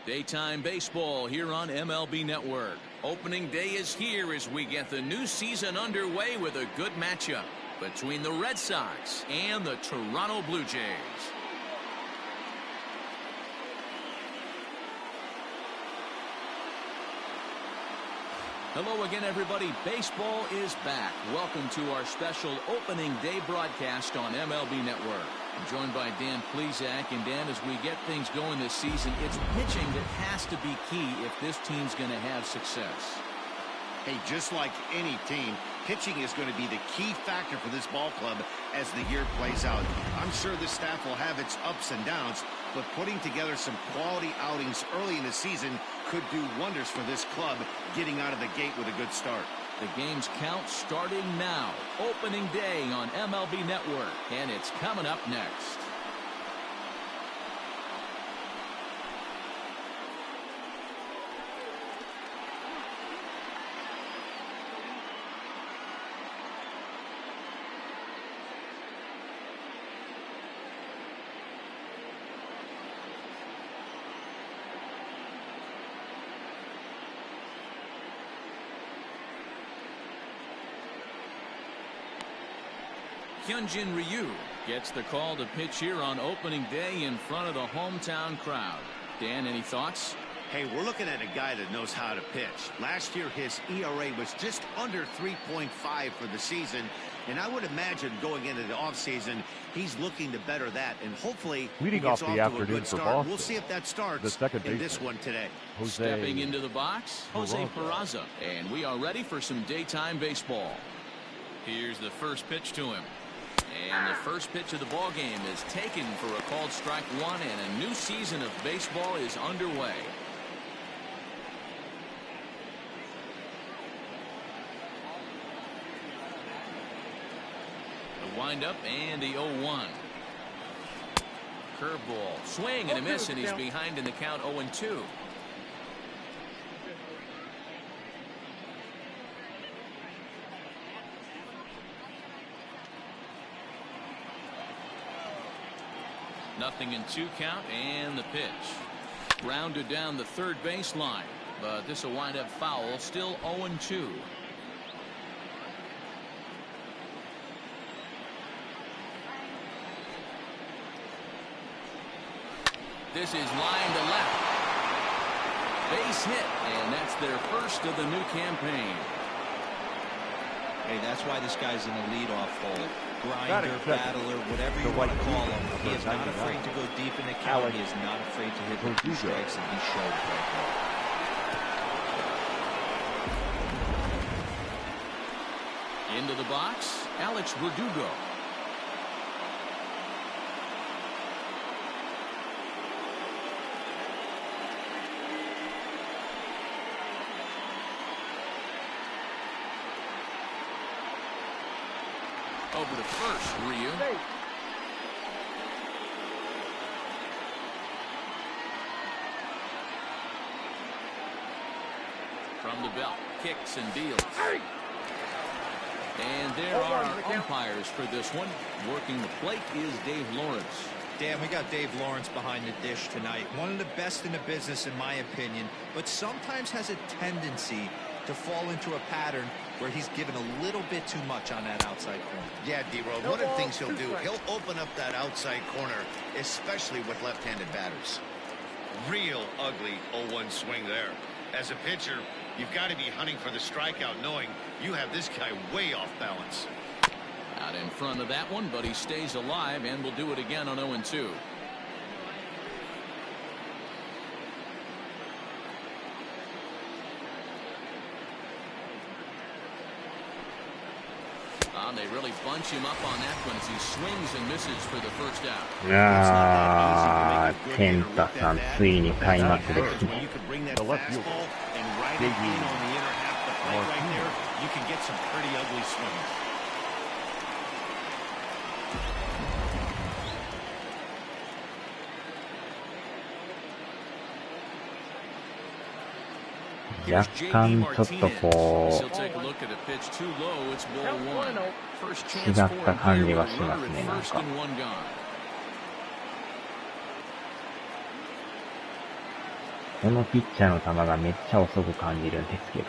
Daytime baseball here on MLB Network. Opening day is here as we get the new season underway with a good matchup between the Red Sox and the Toronto Blue Jays. Hello again, everybody. Baseball is back. Welcome to our special opening day broadcast on MLB Network. I'm joined by Dan Plesac. And Dan, as we get things going this season, it's pitching that has to be key if this team's going to have success. Hey, just like any team, pitching is going to be the key factor for this ball club as the year plays out. I'm sure the staff will have its ups and downs, but putting together some quality outings early in the season could do wonders for this club getting out of the gate with a good start. The game's count starting now. Opening day on MLB Network, and it's coming up next. Hyunjin Ryu gets the call to pitch here on opening day in front of the hometown crowd. Dan, any thoughts? Hey, we're looking at a guy that knows how to pitch. Last year, his ERA was just under 3.5 for the season, and I would imagine going into the offseason, he's looking to better that, and hopefully he gets off to a good start. We'll see if that starts in this one today. Stepping into the box, Jose Peraza, and we are ready for some daytime baseball. Here's the first pitch to him. And the first pitch of the ball game is taken for a called strike one, and a new season of baseball is underway. The windup and the 0-1. Curveball, swing and a miss, and he's behind in the count 0-2. Nothing in 2 count, and the pitch. Rounded down the third baseline, but this will wind up foul, still 0-2. This is line to left. Base hit, and that's their first of the new campaign. Hey, that's why this guy's in the leadoff hole. Grinder, battler, whatever you want to call him. He is not afraid to go deep in the count. He is not afraid to hit the 2 strikes, and he showed it right there. Into the box, Alex Verdugo. Over to first, Ryu. From the belt, kicks and deals. And there are our umpires for this one. Working the plate is Dave Lawrence. Dan, we got Dave Lawrence behind the dish tonight. One of the best in the business, in my opinion, but sometimes has a tendency to fall into a pattern where he's given a little bit too much on that outside corner. Yeah, D-Road, one of the things he'll do, he'll open up that outside corner, especially with left-handed batters. Real ugly 0-1 swing there. As a pitcher, you've got to be hunting for the strikeout, knowing you have this guy way off balance. Out in front of that one, but he stays alive and will do it again on 0-2. They really bunch him up on that one as he swings and misses for the first out. 健太さん、ついに開幕ですね。若干ちょっとこう違った感じがしますね。なんかこのピッチャーの球がめっちゃ遅く感じるんですけど。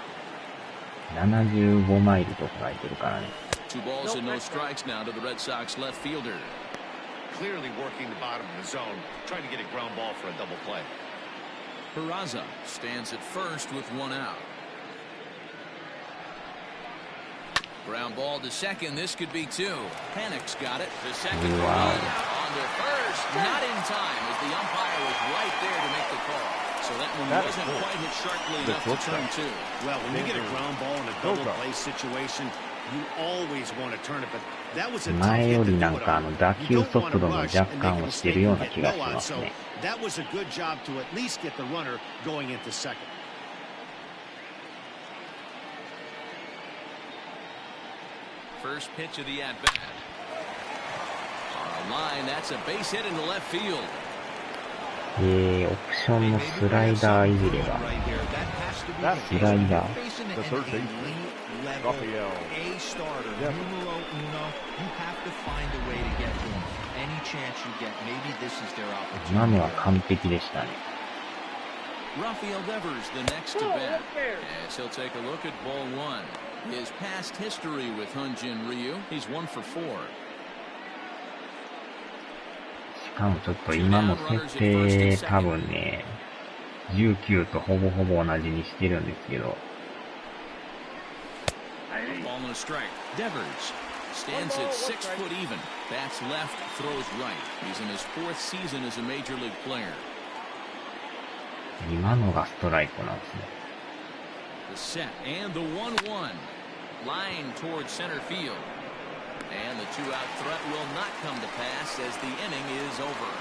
75マイルとか書いてるからね。Two balls and no strikes now to the Red Sox left fielder. Clearly working the bottom of the zone, trying to get a ground ball for a double play. Peraza stands at first with one out. Ground ball to second. This could be two. Panic's got it. The second Wow. on to first. Not in time as the umpire was right there to make the call. So that one wasn't quite hit sharply enough to turn two. Well, when you get a ground ball in a double play situation, you always want to turn it, but that was a tough 前 hit よ to り do なん it か on. 打 You 球 don't 速 want to 度も rush 若 and make 干 a 落ちて mistake るよう and な get 気が no し out. ます So ね。 that was a good job to at least get the runner going into second. First pitch of the at-bat. On a line, that's a base hit into left field. オプションのスライダーいじれば。スライダー The third baseman, Rafael. A starter, numero uno. You have to find a way to get to him. Any chance you get, maybe this is their 今 opportunity. のは完璧でしたね。Rafael Devers, the next to bat, as he'll take a look at ball one. His past history with Hyunjin Ryu, he's 1 for 4. しかもちょっと今の設定多分ね、19とほぼほぼ同じにしてるんですけど。Ball and a strike. Devers stands at 6 foot even. Bats left, throws right. He's in his 4th season as a major league player. 今のがストライクなんですね。The set and the 1-1. Line towards center field. And the 2-out threat will not come to pass as the inning is over.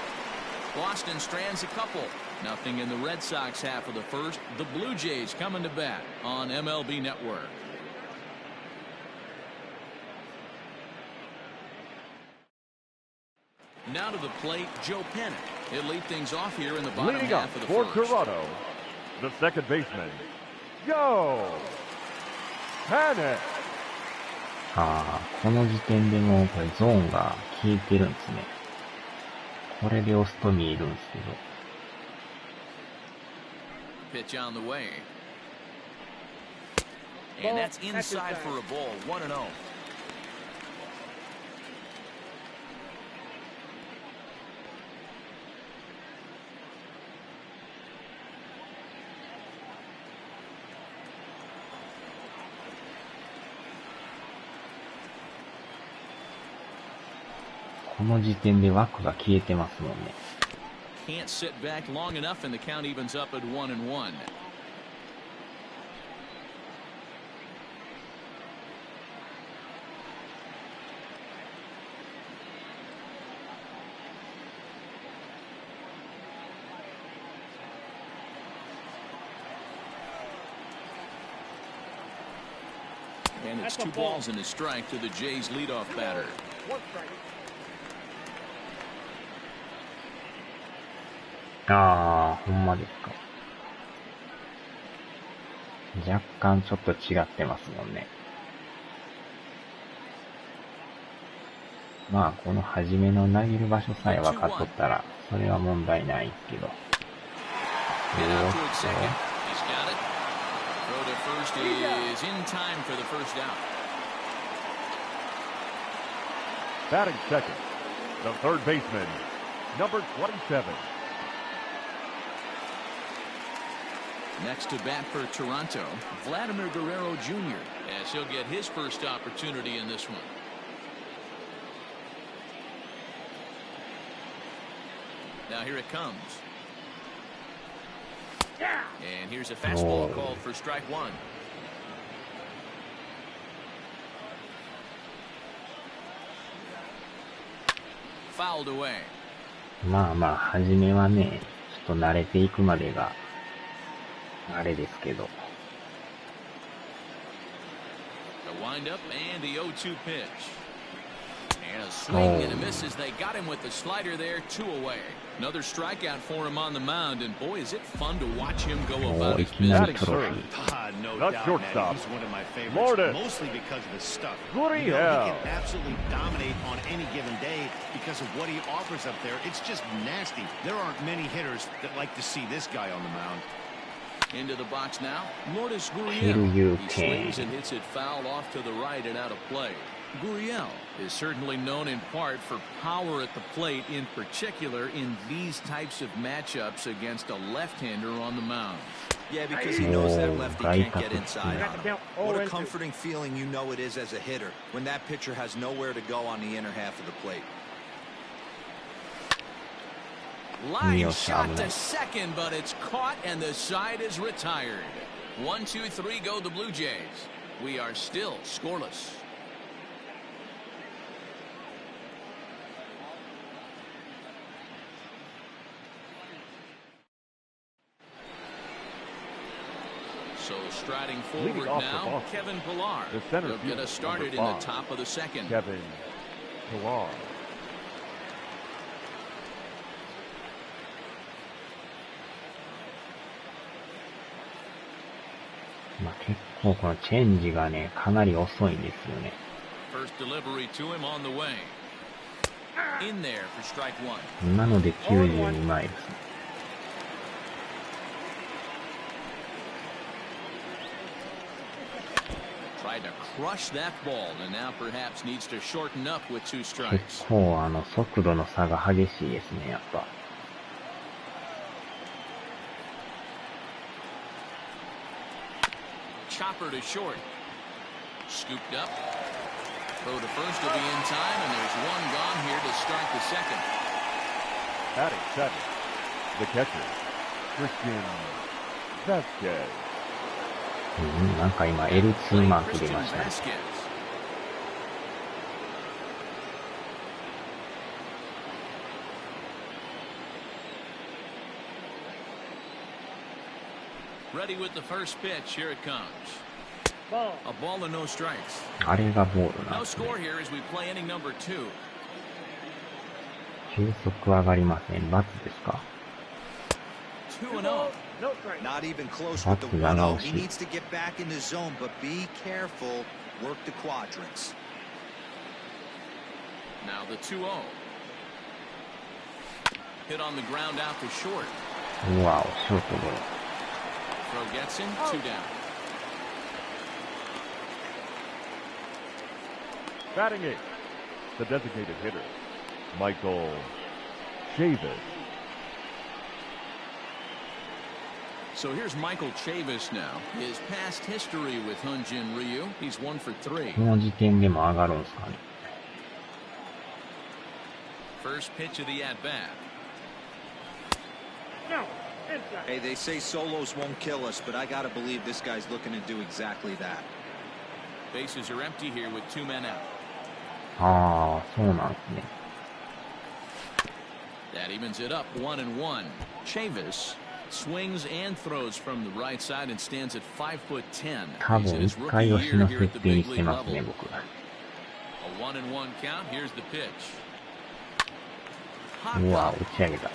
Boston strands a couple. Nothing in the Red Sox half of the first. The Blue Jays coming to bat on MLB Network. Now to the plate, Joe Panic. He'll lead things off here in the bottom Leading half up of the for first. Toronto, the second baseman, Joe Panic. この時点でもうこれゾーンが消えてるんですね。これで押すと見えるんですけど。 Pitch on the way. And that's inside for a ball. 1-0. .この時点で枠が消えてますもんね。 Can't sit back long enough, and the count evens up at 1-1. And it's 2 balls and a strike to the Jays' leadoff batter. ほんまですか。若干ちょっと違ってますもんね。まあ、この初めの投げる場所さえ分かっとったら、それは問題ないですけど。And out to second. He's got it. Throw to first is in time for the first out. Batting second, the third baseman, number 27. Next to bat for Toronto, Vladimir Guerrero Jr. as he'll get his first opportunity in this one. Now here it comes. And here's a fastball called for strike one. Fouled away. まあまあ、初めはね、ちょっと慣れていくまでが、あれですけど。The windup and the 0-2 pitch. And a swing and a miss as they got him with the slider there, 2 away. Another strikeout for him on the mound, and boy, is it fun to watch him go about his business. No Not doubt, shortstop. man. He's one of my favorites, Lourdes. mostly because of his stuff. Gurriel. You know, he can absolutely dominate on any given day because of what he offers up there. It's just nasty. There aren't many hitters that like to see this guy on the mound. Into the box now, Lourdes Gurriel. He swings and hits it foul off to the right and out of play. Gurriel is certainly known in part for power at the plate, in particular in these types of matchups against a left-hander on the mound. Yeah, because he knows that lefty can't get inside on him. What a comforting feeling you know it is as a hitter when that pitcher has nowhere to go on the inner half of the plate. Line shot to second, but it's caught and the side is retired. 1, 2, 3 go the Blue Jays. We are still scoreless. So striding forward now, Kevin Pillar. He'll get us started in the top of the second. Kevin Pillar. First delivery to him on the way. In there for strike 1. なので92マイルですね。Tried to crush that ball and now perhaps needs to shorten up with 2 strikes. 結構速度の差が激しいですね、やっぱ。Chopper to short. Scooped up. Throw to first will be in time, and there's 1 gone here to start the second. Batting 7, the catcher, Christian Vasquez. なんか今 L2 マーク出ましたね。Ready with the first pitch. Here it comes. A ball and no strikes. あれがボールなん No ですね。 score here as we play inning number 2. 球速上がりません。×ですか？ 2-0. Not even close with the 1-0. He needs to get back in the zone, but be careful. Work the quadrants. Now the 2-0. Hit on the ground out to short. うわお、ショートゴロ。 Throw gets him, 2 down. Batting 8, the designated hitter, Michael Chavis. So here's Michael Chavis now. His past history with Hyunjin Ryu, he's 1 for 3. この時点でも上がるんですかね。 First pitch of the at-bat. Hey, they say solos won't kill us, but I gotta believe this guy's looking to do exactly that. Bases are empty here with 2 men out. ああ、そうなんですね。 That evens it up 1-1. Chavis swings and throws from the right side and stands at 5'10". 多分1回押しの設定にしてますね、僕。 A 1-1 count. Here's the pitch. うわ、打ち上げた。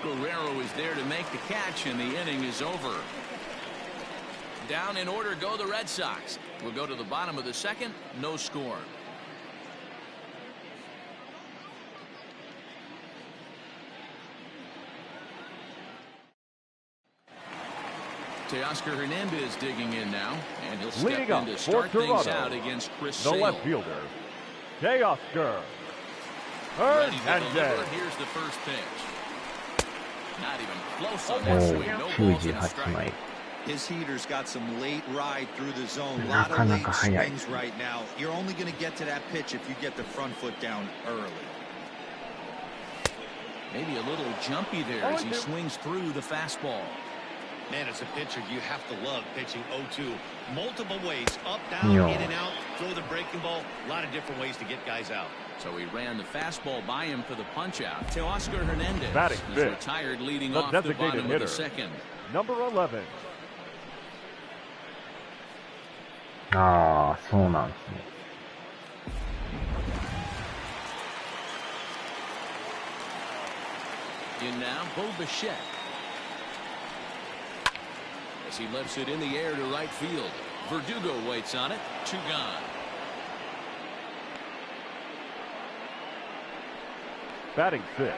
Guerrero is there to make the catch, and the inning is over. Down in order go the Red Sox. We'll go to the bottom of the second. No score. Teoscar Hernandez digging in now, and he'll step in to start things out against Chris Sale. The left fielder, Teoscar Hernandez. Here's the first pitch. Not even close on that swing. No balls in the strike. His heater's got some late ride through the zone. A lot of late swings right now. You're only going to get to that pitch if you get the front foot down early. Maybe a little jumpy there as he swings through the fastball. Man, as a pitcher, you have to love pitching 0-2. Multiple ways, up, down, in and out, throw the breaking ball. A lot of different ways to get guys out. So he ran the fastball by him for the punch-out. Teoscar Hernandez Batting is fifth, retired leading the off the designated bottom hitter, of the second. number 11. ああ、そうなんですね。In now, Bo Bichette. As he lifts it in the air to right field. Verdugo waits on it. 2 gone. Batting 6th,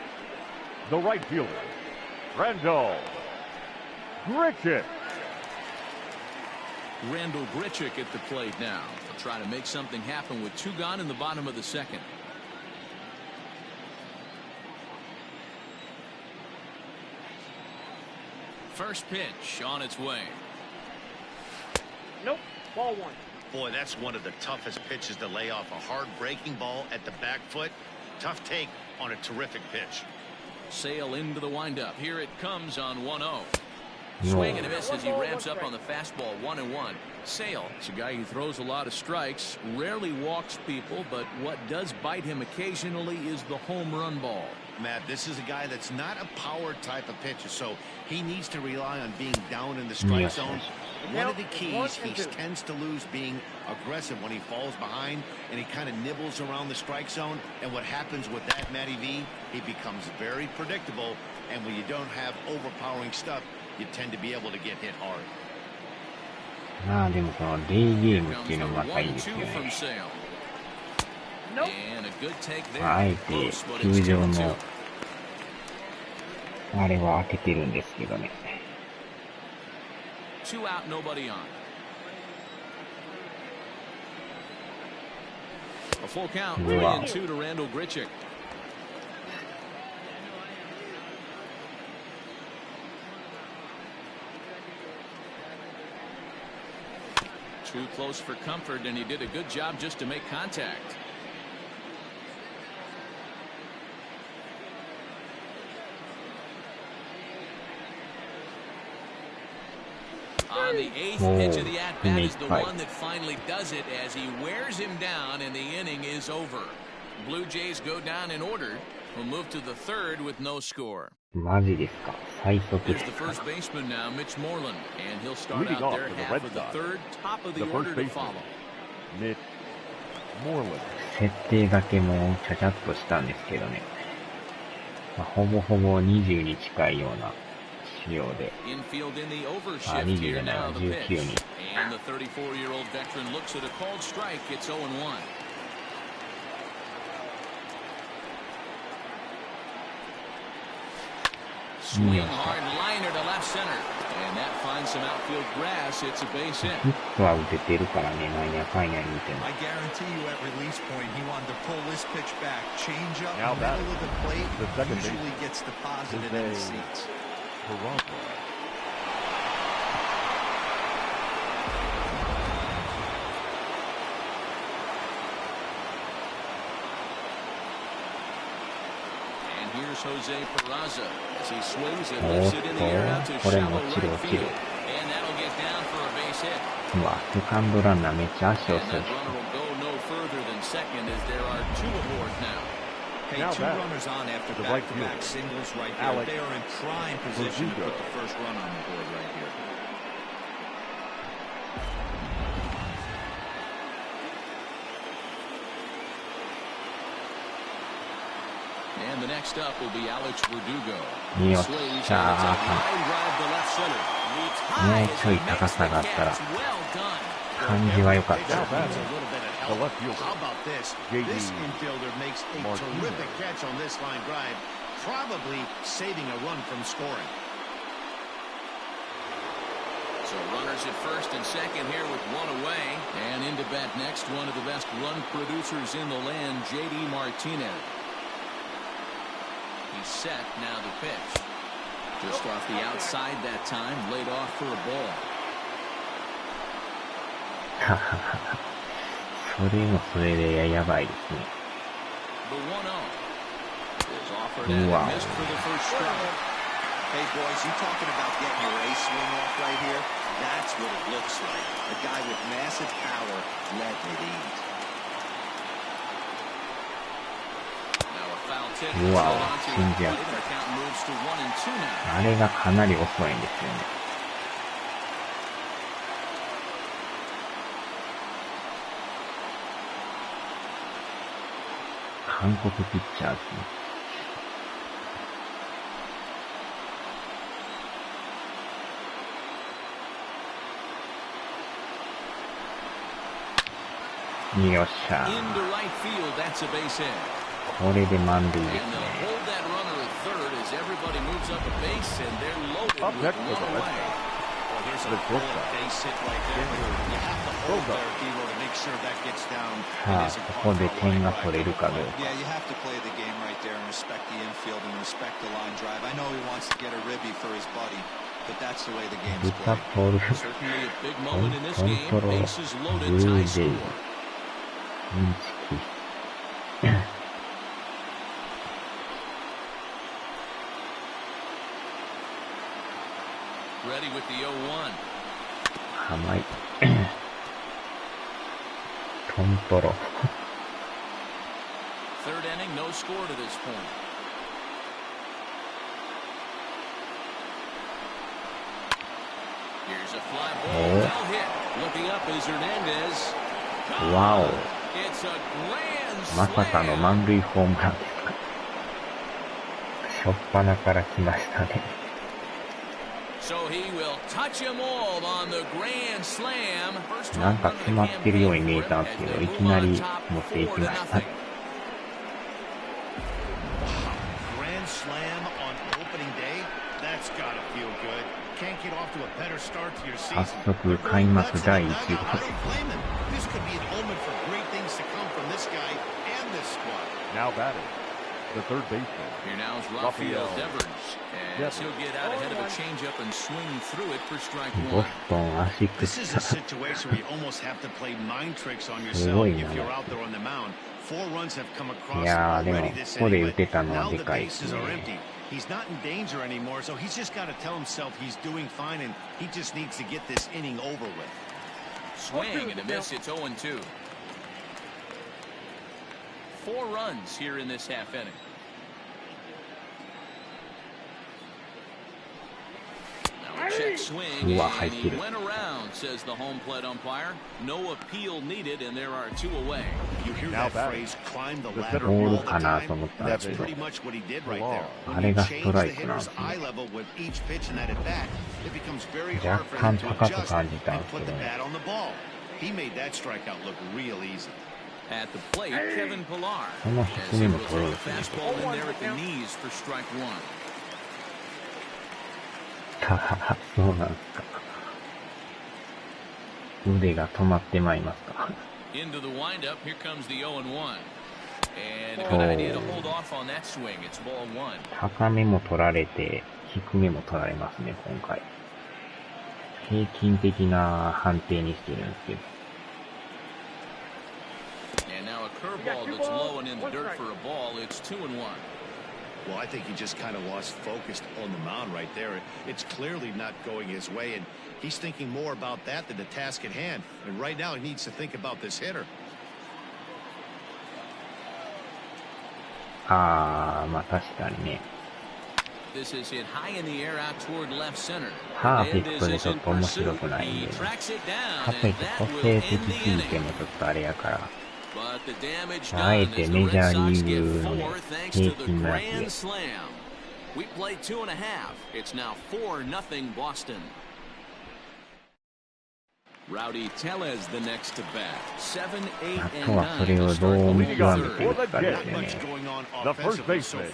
the right fielder, Randall Grichuk. Randall Grichuk at the plate now. They'll try to make something happen with 2 gone in the bottom of the 2nd. First pitch on its way. Nope. Ball 1. Boy, that's one of the toughest pitches to lay off. A hard breaking ball at the back foot. Tough take on a terrific pitch. Sale into the windup. Here it comes on 1-0. Swing and a miss as he ramps up on the fastball. 1-1. Sale, it's a guy who throws a lot of strikes, rarely walks people, but what does bite him occasionally is the home run ball. Matt, this is a guy that's not a power type of pitcher, so he needs to rely on being down in the strike zone. One of the keys, he tends to lose being aggressive when he falls behind, and he kind of nibbles around the strike zone. And what happens with that, Matty V, he becomes very predictable, and when you don't have overpowering stuff, you tend to be able to get hit hard. まあでもこのデイゲームっていうのもまたいいですよね。あえて球場のあれは当ててるんですけどね。2 out, nobody on. A full count, 3-2 to Randall Grichuk. Too close for comfort, and he did a good job just to make contact. On the 8th pitch of the at-bat is the one that finally does it as he wears him down, and the inning is over. Blue Jays go down in order. We'll move to the 3rd with no score. マジですか。最速 There's the first baseman now, Mitch Moreland, and he'll start out their half of the 3rd, top of the order to follow. Mitch Moreland. 設定だけもちゃちゃっとしたんですけどね。まあ、ほぼほぼ20に近いような仕様で。Infield in the あ、 overshift 20 here じゃない、 now, the 19 pitch. に。And the 34-year-old veteran looks at a called strike. It's 0-1. Swing hard liner to left center, and that finds some outfield grass. It's a base hit. ヒットは打ててるからね、なんやかんや言うても。 I guarantee you at release point he wanted to pull this pitch back. Change up Now middle of the plate. the second Usually gets deposited in the seats. Here's Jose Peraza as he swings and lifts it in the air out to shallow right field. And that'll get down for a base hit. うわ、セカンドランナーめっちゃ足 And 遅い that し。 runner will go no further than second as there are 2 aboard now. Hey, Now 2 back runners on after to the right back-to-back field. singles right there. Alex They are in prime position to Verdugo. put the first run on the board right here. And the next up will be Alex Verdugo. よっ Swings, and it's しゃ a ー。 line drive to left center. Leaps も high う as ちょい he 高 makes さ the があったら catch. Well done. 感じは良かった。 Now back Needs a little bit of the help. left fielder. How about this? J.D. This infielder makes a Martinez. terrific catch on this line drive, probably saving a run from scoring. So runners at first and second here with 1 away. And into bat next, one of the best run producers in the land, J.D. Martinez. He's set, now the pitch. Just off the outside that time, laid off for a ball. それもそれでやばいですね。 The 1-0 is offered and Wow. missed for the first strike. Hey, boys, you talking about getting your ace swing off right here? That's what it looks like. A guy with massive power letting it eat. Now a foul tip. Wow, Held on to change up. the plate. Our count moves to 1-2 now. あれがかなり遅いんですよね。韓国ピッチャーですね。よっしゃ。これで満塁ですね。さあ、ここで点が取れるかどうか。豚取る。コントロール。ブルージェイズ。インチキ。甘い。トントロ。わお。まさかの満塁ホームランですか。初っ端から来ましたね。なんか詰まってるように見えたんですけど、いきなり持っていきました。早速開幕第1号。Now batting, the third baseman. Here now is Rafael Devers, as he'll get out ahead of a changeup and swing through it for strike one. This is a situation where you almost have to play mind tricks on yourself if you're out there on the mound. 4 runs have come across already this inning, but now the bases are empty. He's not in danger anymore, so he's just got to tell himself he's doing fine, and he just needs to get this inning over with. Swing and a miss. It's 0-2. 4 runs here in this half inning. Now a check swing and he went around, says the home plate umpire. No appeal needed, and there are 2 away. You hear that phrase, climb the ladder all all the the time. That's That's pretty much what he did right there. あ When れ you がス change トラ the イクなんで hitter's す eye ね。 level with each pitch in that at bat, it becomes very hard 若 for 干 him to 高く adjust 感じたん and ですけ put ど the ね。 bat on the ball. He made that strikeout look real easy. At the plate, Kevin Pillar. この As 低 he め will も取る throw ん a ですね。 fastball in there at the knees for strike one. そうなんですか。腕が止まってまいりますか。Into the windup, here comes the 0-1. And a good idea to hold off on that swing. It's ball 1. 高めも取られて、低めも取られますね、今回。平均的な判定にしてるんですけど。And now a curveball that's low and in the dirt for a ball. It's 2-1. Well, I think he just kind of lost focus on the mound right there. It's clearly not going his way, and he's thinking more about that than the task at hand. And right now, he needs to think about this hitter. まあ確かにね。This is hit high in the air out toward left center. パーフェクトでちょっと面白くないんで、ね、かといって個性的すぎてもちょっとあれやから、あえてメジャーリーグの、ね、平均のやつで。We play 2.5. It's now 4-0 Boston. Rowdy Tellez the next to bat. 7, 8, あとはそれをどう見極めていくかですよね。The first baseman,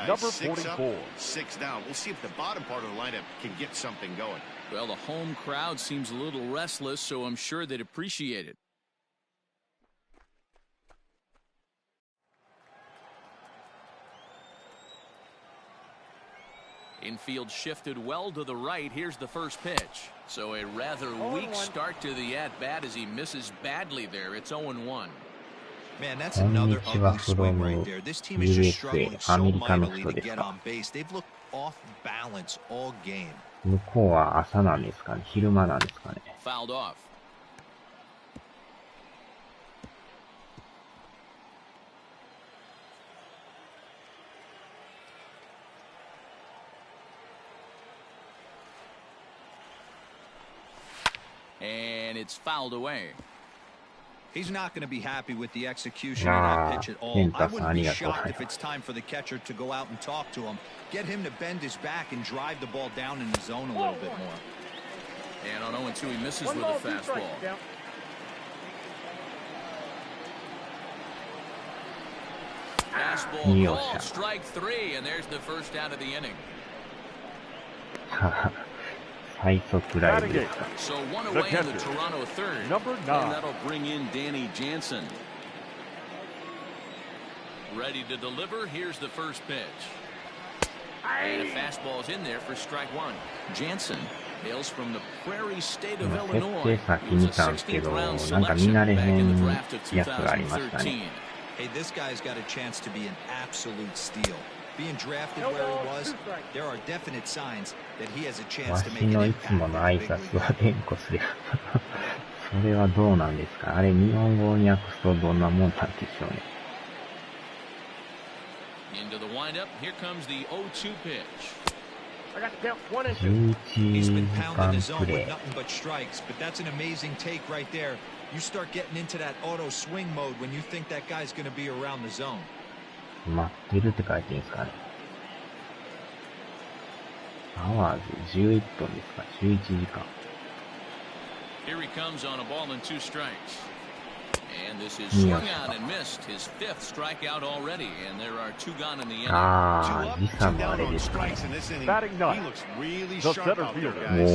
number 44. 6 down. We'll see if the bottom part of the lineup can get something going. Well, the home crowd seems a little restless, so I'm sure they'd appreciate it. Infield shifted well to the right. Here's the first pitch. So a rather weak start to the at-bat as he misses badly there. It's 0-1. Man, that's another ugly swing right there. This team is just struggling so mightily to get on base. They've looked off balance all game. 向こうは朝なんですかね、昼間なんですかね。Fouled off. And it's fouled away. He's not going to be happy with the execution of that pitch at all. I wouldn't be shocked if it's time for the catcher to go out and talk to him, get him to bend his back and drive the ball down in the zone a little bit more. And on 0-2, he misses with a fastball. Fastball called, strike 3, and there's the first out of the inning. 最速ライブですか。 So one away in the Toronto third, and that'll bring in Danny Jansen. Ready to deliver. Here's the first pitch. And a fastball's in there for strike 1. Jansen hails from the Prairie State of Illinois. He was a 16th round selection back in the draft of 2013. Hey, this guy's got a chance to be an absolute steal. Being drafted where he was, there are definite signs that he has a chance to make an impact. わしのいつもの挨拶は連呼する。それはどうなんですか。あれ日本語に訳すとどんなもんなんでしょうね。Into the windup, here comes the 0-2 pitch. 11 He's been 時 pounding 間 his zone プレ with イ。 nothing but strikes, but that's an amazing take right there. You start getting into that auto swing mode when you think that guy's going to be around the zone. 待ってるって書いてるんですかね。アワーズ11分ですか。11時間。Here he comes on a ball and 2 strikes. And this is swung on and missed. His 5th strikeout already, and there are 2 gone in the inning. ああ、時差もあれですね。お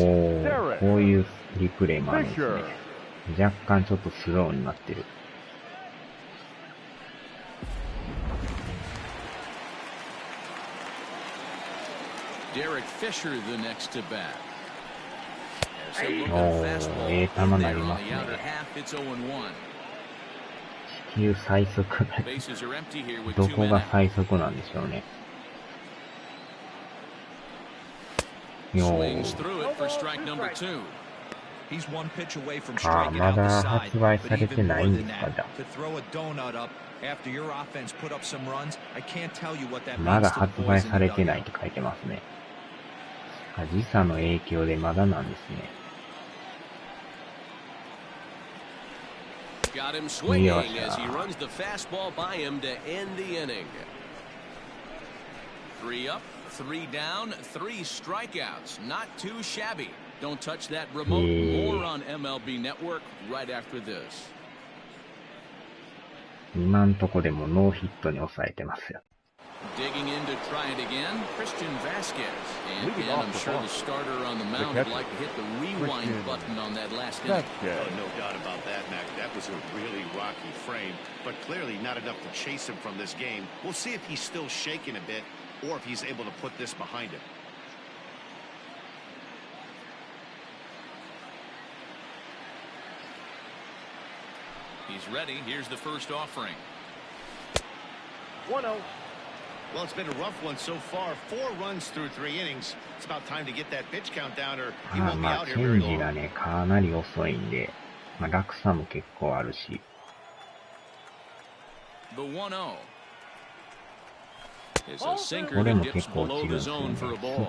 お、こういうリプレイもあるんですね。若干ちょっとスローになってる。Derek Fisher the next to bat. おお、球投げますね。地球最速。どこが最速なんでしょうね。よー。ああ、まだ発売されてないんですか、じゃあ。まだ発売されてないって書いてますね。時差の影響でまだなんですね。Got him swinging as he runs the fastball by him to end the inning. 3 up, 3 down, 3 strikeouts. Not too shabby. Don't touch that remote. More on MLB Network right after this. 今んとこでもノーヒットに抑えてますよ。Digging in to try it again, Christian Vasquez. And I'm sure the starter on the mound would like to hit the rewind button on that last inning. No doubt about that, Mac. That was a really rocky frame, but clearly not enough to chase him from this game. We'll see if he's still shaking a bit or if he's able to put this behind him. He's ready. Here's the first offering. 1-0. Well, it's been a rough one so far. 4 runs through 3 innings. It's about time to get that pitch count down or he won't be out here very long. チェンジがね、かなり遅いんで、落差も結構あるし。The 1-0. Is a sinker that dips below the zone for a ball.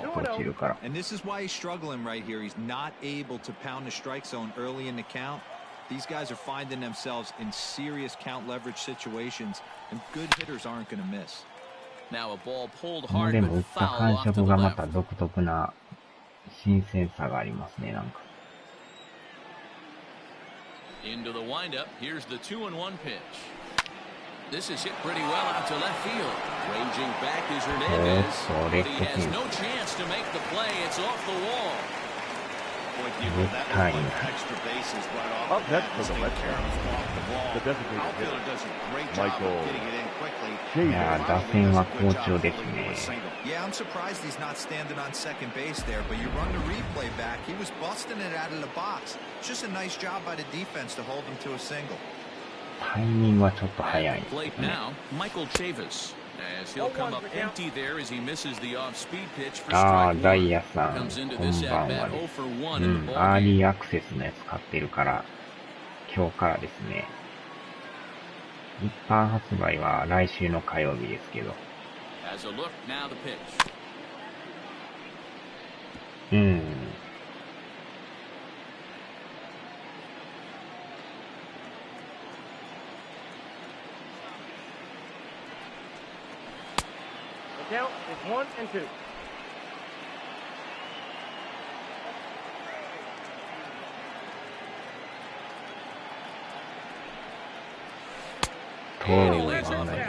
And this is why he's struggling right here. He's not able to pound the strike zone early in the count. These guys are finding themselves in serious count leverage situations, and good hitters aren't going to miss. Now a ball pulled hard でも打 but った foul 感 off to the 触がまた left. 独特な新鮮さがありますね、なんか。Into the windup. Here's the 2-1 pitch. This is hit pretty well out to left field. Ranging back is Hernandez, but he has no chance to make the play. It's off the wall. Up next for the Mets, the designated hitter, Michael. いやー、打線は好調ですね。Yeah, I'm surprised he's not standing on second base there, but you run the replay back. He was busting it out of the box. It's just a nice job by the defense to hold him to a single. タイミングはちょっと早いです Plate ね。 now, Michael Chavis, as he'll come up empty there as he misses the off-speed pitch for ああ、 strike ダ one. イヤさん、 Comes into こ this んば at んは bat で 0 す。for 1う in the ん、ball アー game. リーアクセスのやつ買ってるから、今日からですね。一般発売は来週の火曜日ですけど。As a look, now the pitch. うん。count is 1 and 2. 通るのがない。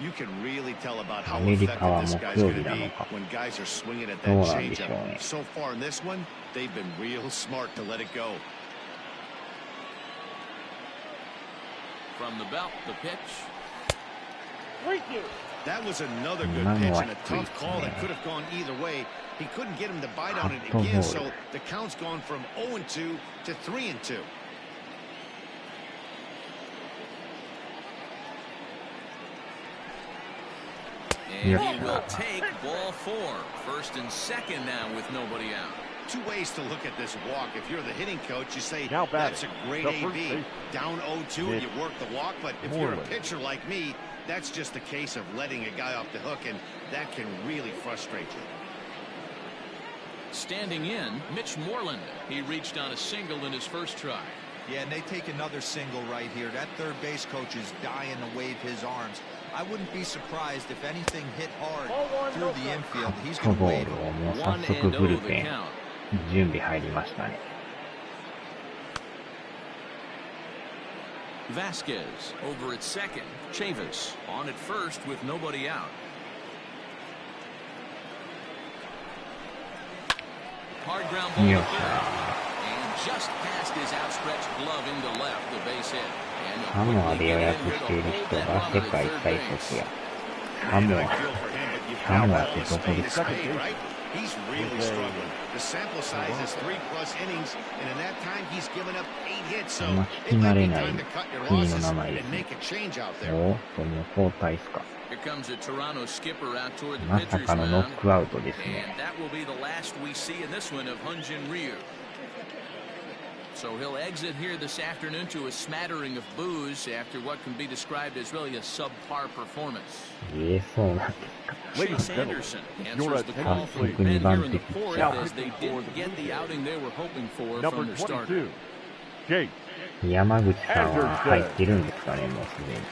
You can really tell about how アメリ effective カは this 木 guy's 曜 going 日 to な be のか。 when guys are swinging at どう that なんでしょう changeup. ね。 So far in this one, they've been real smart to let it go. From the belt, the pitch. That was another good pitch and a tough call that could have gone either way. He couldn't get him to bite on it again, so the count's gone from 0-2 to 3-2. And he will take ball 4. First and second now with nobody out. Two ways to look at this walk. If you're the hitting coach, you say, Now that's a great the first AB. base. Down 0-2 and you work the walk. But if you're a pitcher like me, that's just a case of letting a guy off the hook, and that can really frustrate you. Standing in, Mitch Moreland. He reached on a single in his first try. Yeah, and they take another single right here. That third base coach is dying to wave his arms. I wouldn't be surprised if anything hit hard through the infield. He's カッ going ト to ボー wave ル it. をもう早速ブルペン準備入りましたね。 Vasquez over at second. Chavis on at first with nobody out. Hard ground ball to third. And just past his outstretched glove into left, the base hit. サモアで予約している人が世界最速や。サモアってどこですか？ He's really struggling. The sample size is 3+ innings, and in that time he's given up 8 hits. So it might be time to cut your losses and make a change out there. おっと、もう交代ですか。 Here comes a Toronto skipper out toward the まさ pitcher's かのノ mound. ックアウトです And ね。 that will be the last we see in this one of Hyunjin Ryu. So he'll exit here this afternoon to a smattering of boos after what can be described as really a subpar performance. そうなんですか。 Chase Anderson answers the call from Number Ben here in the 22. fourth as they didn't get the outing they were hoping for Number from their starter. 22, Jake. 山口さんは入ってるんですかね、もうすでに。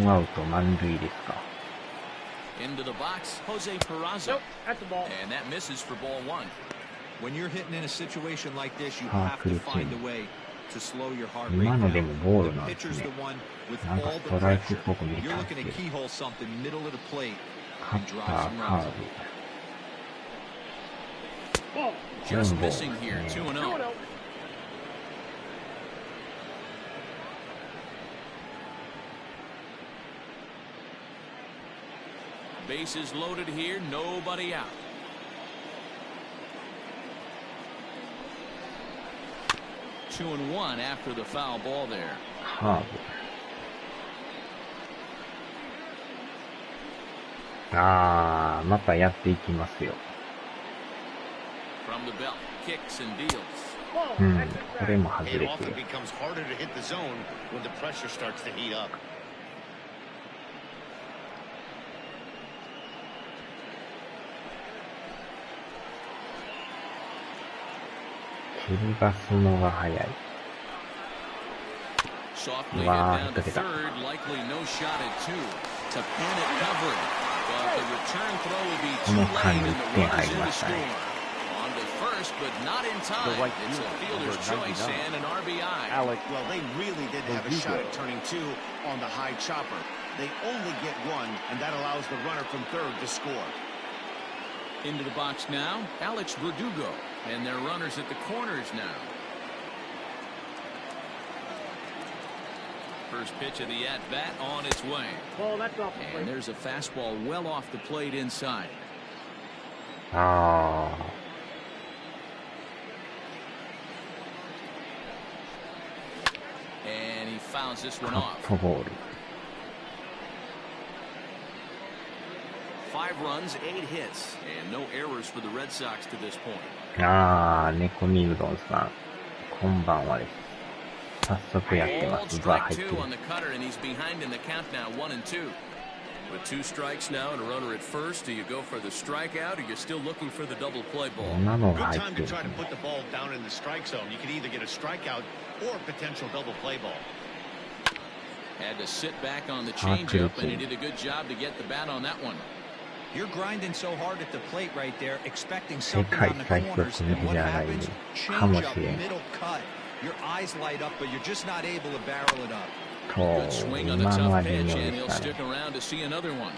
ノーアウト満塁ですか。 Into the box, Jose Peraza. Nope, that's the ball. And that misses for ball 1. When you're hitting in a situation like this, you have to find a way to slow your heart rate 今ので down. もボー The ルなんです pitcher's ね。 the one with なんか all ス the トライクっ pressure. ぽく見え You're たん looking で to すけど。 keyhole something middle of the plate カ and ッ drive タ some ー、カ runs. ーブ。 Just 4ボー missing ル here, ね。 2-0. Bases loaded here, nobody out. Two and one after the foul ball there. カーブ。またやっていきますよ。 From the belt, kicks and deals. うん、これも外 It れて often る。 becomes harder to hit the zone when the pressure starts to heat up. 切り出すのが早い。 Softly hit Wow, down to look at that. third, likely no shot at two. To panic coverage. But the return throw will be too late and the run is in to score. On to first, but not in time. right It's a fielder, fielder's number choice 99. and an RBI. Alec. Well, they really didn't have a shot at turning two on the high chopper. They only get one, and that allows the runner from third to score. Into the box now, Alex Verdugo. And their runners at the corners now. First pitch of the at-bat on its way. Ball, that's off the And plate. there's a fastball well off the plate inside. あ And he fouls this one カ off. ットボール。 5 runs, 8 hits, and no errors for the Red Sox to this point. 猫みうどんさん、こんばんはです。早速やってま Ball す。バー strike 入って 2 る。 on the cutter, and he's behind in the count now, 1-2. With 2 strikes now and a runner at first, do you go for the strikeout or you're still looking for the double play ball? Good time to try to put the ball down in the strike zone. You can either get a strikeout or a potential double play ball. Had to sit back on the changeup, and he did a good job to get the bat on that one. You're grinding so hard at the plate right there, expecting something on the corners, and what happens? Change-up, middle cut. Your eyes light up, but you're just not able to barrel it up. Good swing on the tough pitch, and he'll stick around to see another one.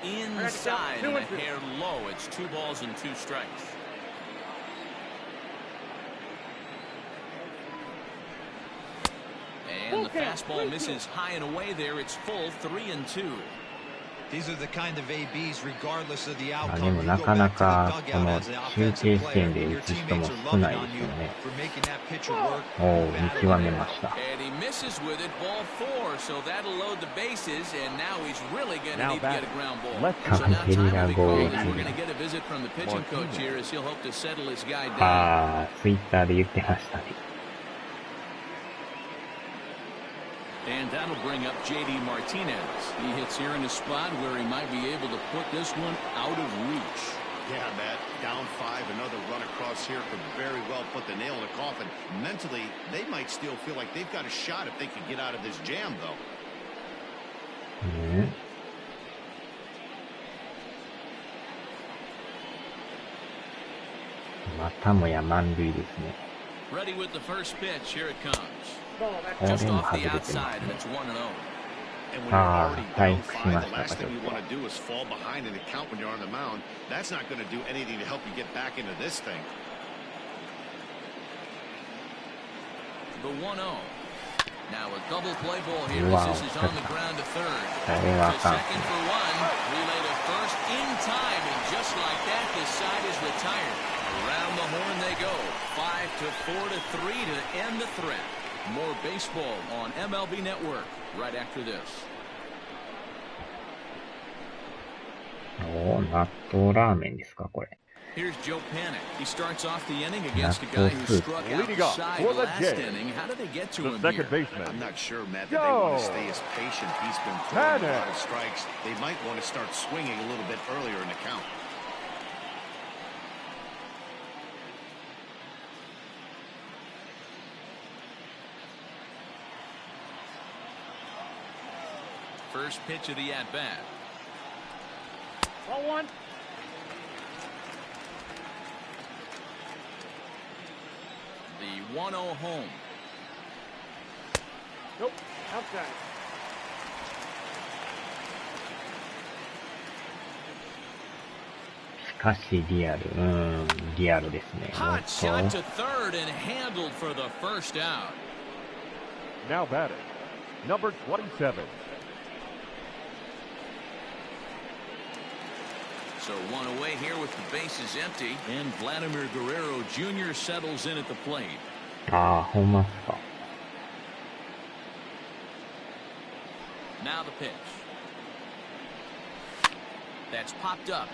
Inside and a hair low. It's 2 balls and 2 strikes. And the fastball misses high and away there. It's full 3-2. These are the kind of ABs regardless of the outcome. でもなかなかこの中継地点で打つ人も少ないですよね。おお、見極めました。And he misses with it, ball 4, so that'll load the bases, and now he's really going to need to get a ground ball. So now time will be called, and we're going to get a visit from the pitching coach here as he'll hope to settle his guy down. ああ、ツイッターで言ってましたね。And that'll bring up J.D. Martinez. He hits here in a spot where he might be able to put this one out of reach. Yeah, Matt, down 5, another run across here could very well put the nail in the coffin. Mentally, they might still feel like they've got a shot if they could get out of this jam, though. またもや満塁ですね。Ready with the first pitch. Here it comes. Just off the outside, and it's 1-0. And when you're already down 5, the last thing you want to do is fall behind in the count when you're on the mound. That's not going to do anything to help you get back into this thing. The 1-0. Now a double play ball here as this is on the ground to third. To second for 1. Relay to first in time, and just like that, this side is retired. Around the horn they go. 5-4-3 to end the threat. More baseball on MLB Network right after this. おー、納豆ラーメンですかこれ。Here's Joe Panic. He starts off the inning against a guy who struck out the side last inning. How did they get to him here? I'm not sure, Matt, that they want to stay as patient. He's been throwing a lot of strikes. They might want to start swinging a little bit earlier in the count. First pitch of the at-bat. 1-1. The 1-0 home. Nope, outside. しかしリアル、リアルですね。Hot shot to third and handled for the first out. Now batting, number 27. So 1 away here with the bases empty, and Vladimir Guerrero Jr. settles in at the plate. ああ、ほんまっすか。Now the pitch. That's popped up.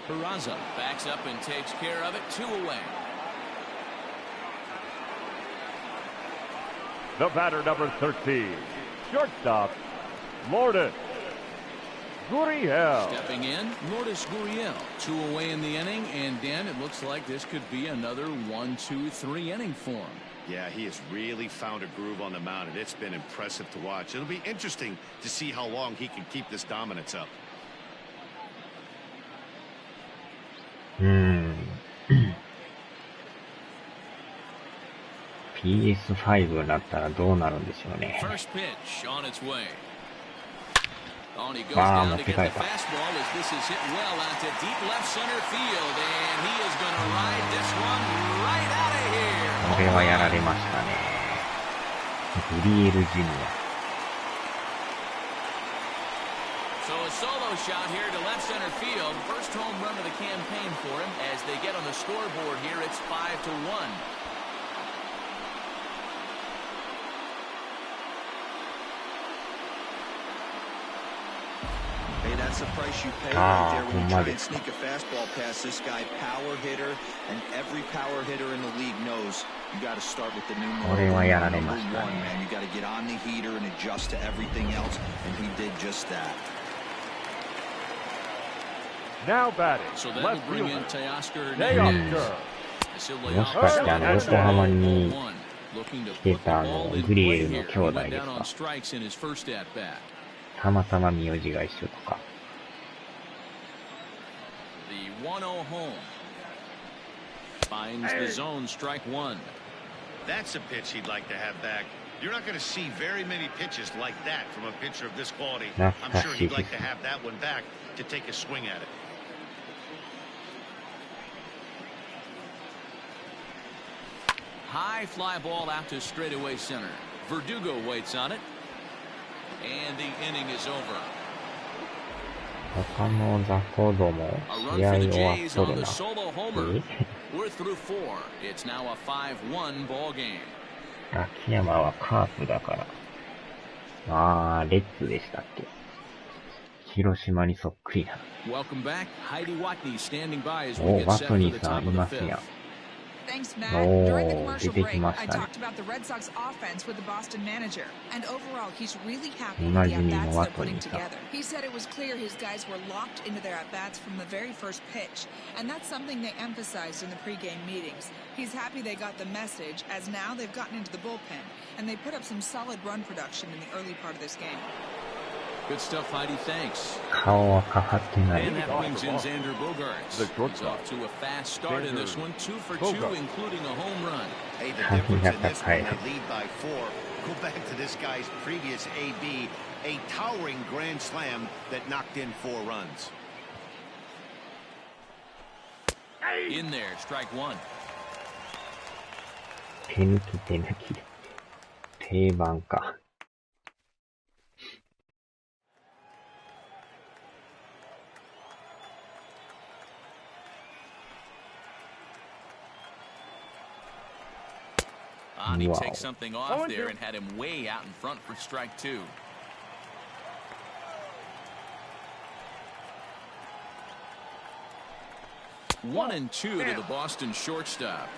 Peraza backs up and takes care of it. 2 away. The batter, number 13, shortstop, Lourdes Gurriel. Stepping in, Lourdes Gurriel. 2 away in the inning, and Dan, it looks like this could be another 1-2-3 inning for him. Yeah, he has really found a groove on the mound, and it's been impressive to watch. It'll be interesting to see how long he can keep this dominance up. PS5 になったらどうなるんでしょうね。First pitch on its way. On he goes down to get the fastball as this is hit well out to deep left center field, and he is going to ride this one right out of here. これはやられましたね。グリエルジュニア。So a solo shot here to left center field. First home run of the campaign for him. As they get on the scoreboard here, it's 5-1. Hey, that's the price you pay right there when you try and sneak a fastball past this guy. Power hitter, and every power hitter in the league knows you got to start with the number one, man. You got to get on the heater and adjust to everything else, and he did just that. Now batting. So that'll bring in Teoscar. もしかして横浜に来てたグリエルの兄弟ですか。たまたま名字が一緒とか。The 1-0 home. Finds the zone, strike one. That's a pitch he'd like to have back. You're not going to see very many pitches like that from a pitcher of this quality. I'm sure he'd like to have that one back to take a swing at it. High fly ball out to straightaway center. Verdugo waits on it. And the inning is over. 他の雑魚ども試合終わっとるな。We're through four. It's now a 5-1 ball game. 秋山はカープだから。レッツでしたっけ。広島にそっくりだ。Welcome back. Heidi Watney standing by as we get ワ set ト for ニ the ーさん top い of ま the すやん。fifth. Thanks, Matt. During the commercial break, I 出てきましたね。 talked about the Red Sox offense with the Boston manager. And overall, he's really happy お with な the じみの at-bats ワ they're トニ putting ーさん。 together. He said it was clear his guys were locked into their at-bats from the very first pitch. And that's something they emphasized in the pregame meetings. He's happy they got the message, as now they've gotten into the bullpen. And they put up some solid run production in the early part of this game. Good stuff, Heidi. Thanks. 顔は変わってない。 And that brings in Xander Bogaerts. He's off to a fast start in this one. 2 for 2, including a home run. Hey, the difference in this one, they lead by 4. Go back to this guy's previous AB, a towering grand slam that knocked in 4 runs. In there, strike one. 手抜き手抜き。定番か。He takes something off there and had him way out in front for strike 2. One and two to the Boston shortstop.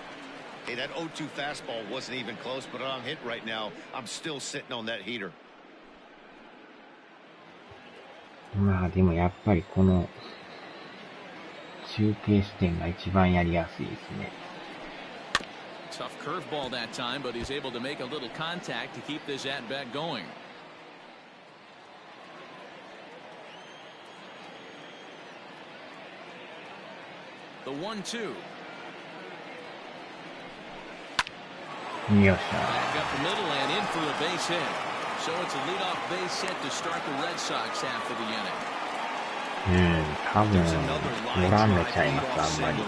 Hey, that 0-2 fastball wasn't even close, but on hit right now, I'm still sitting on that heater. まあでもやっぱりこの中継視点が一番やりやすいですね。Tough curveball that time, but he's able to make a little contact to keep this at-bat going. The 1-2. Back up the middle and in for a base hit. So it's a leadoff base hit to start the Red Sox half of the inning. 多分乗らんのちゃいます、あんまり。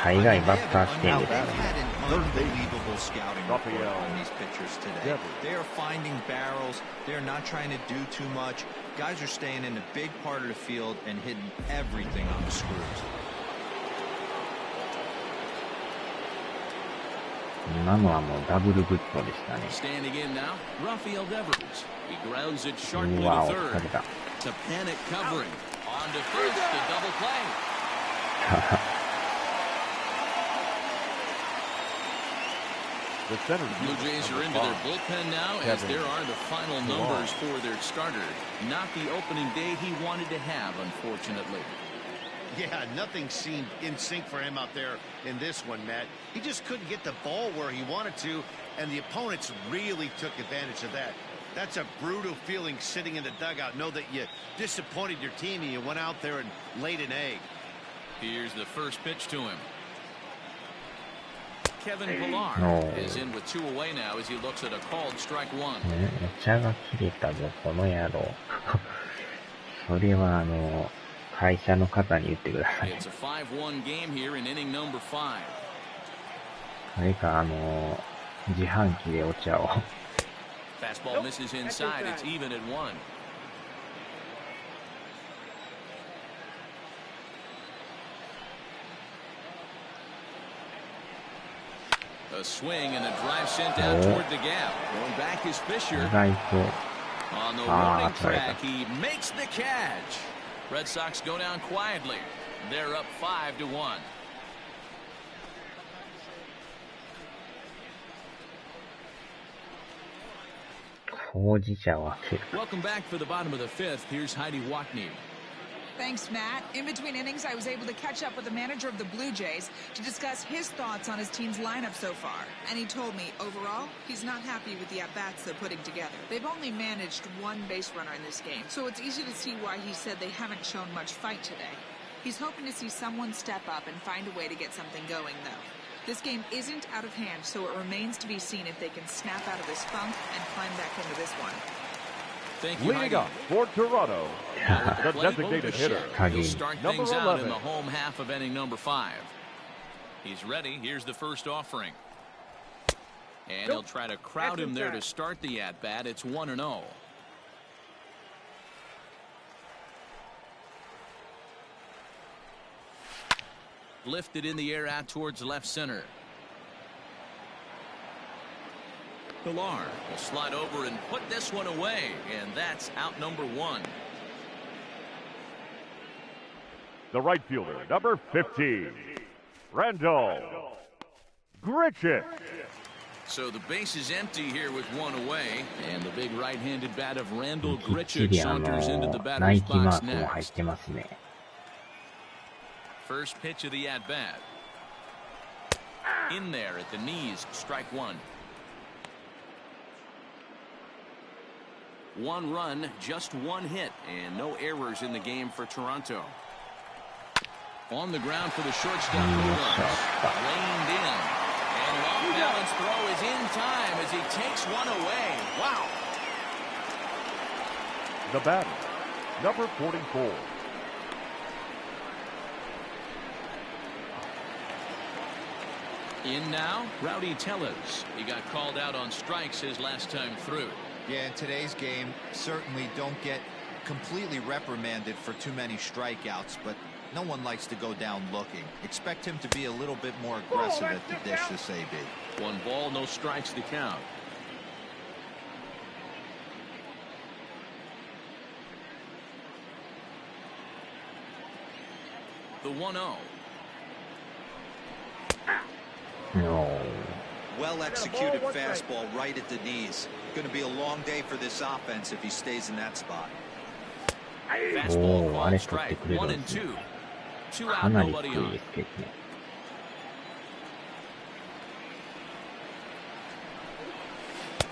大概バッター視点ですよね。Unbelievable scouting report on these pitchers today. They are finding barrels. They're not trying to do too much. Guys are staying in a big part of the field and hitting everything on the screws. 今のはもうダブルグッドでしたね。Standing in now, Rafael Devers. He grounds it sharply to third. To panic covering. On to first to double play. The Blue Jays are into their bullpen now as there are the final numbers for their starter. Not the opening day he wanted to have, unfortunately. Yeah, nothing seemed in sync for him out there in this one, Matt. He just couldn't get the ball where he wanted to, and the opponents really took advantage of that. That's a brutal feeling sitting in the dugout. Know that you disappointed your team and you went out there and laid an egg. Here's the first pitch to him. Kevin Pillar is in with 2 away now as he looks at a called strike 1. お茶が切れたぞ、この野郎。それは会社の方に言ってください。It's a 5-1 game here in inning number 5. それか自販機でお茶を。Fastball misses inside. It's even at 1. A swing and a drive sent out toward the gap. Going back is Fisher. 意外と。 On the warning track, he makes the catch. Red Sox go down quietly. They're up 5-1. Welcome back for the bottom of the fifth. Here's Heidi Watney. Thanks, Matt. In between innings, I was able to catch up with the manager of the Blue Jays to discuss his thoughts on his team's lineup so far. And he told me, overall, he's not happy with the at-bats they're putting together. They've only managed one base runner in this game, so it's easy to see why he said they haven't shown much fight today. He's hoping to see someone step up and find a way to get something going, though. This game isn't out of hand, so it remains to be seen if they can snap out of this funk and climb back into this one. Thank you, leading up for Toronto, the designated hitter, he'll start things out in the home half of inning number 5. He's ready. Here's the first offering. And he'll try to crowd him there to start the at-bat. It's 1-0. Lifted in the air out towards left center. Pilar will slide over and put this one away, and that's out number 1. The right fielder, number 15, Randall Grichuk. So the base is empty here with one away, and the big right-handed bat of Randall Grichuk saunters into the batter's box next. First pitch of the at-bat. In there at the knees, strike 1. 1 run, just 1 hit, and no errors in the game for Toronto. On the ground for the shortstop. Reined in. And an off-balance throw is in time as he takes one away. Wow. The batter, number 44. In now, Rowdy Tellez. He got called out on strikes his last time through. Yeah, in today's game, certainly don't get completely reprimanded for too many strikeouts, but no one likes to go down looking. Expect him to be a little bit more aggressive at the dish this AB. 1 ball, no strikes to count. The 1-0. No. Well executed fastball right at the knees. Going to be a long day for this offense if he stays in that spot. Fastball called strike 1-2. 2 out, nobody on.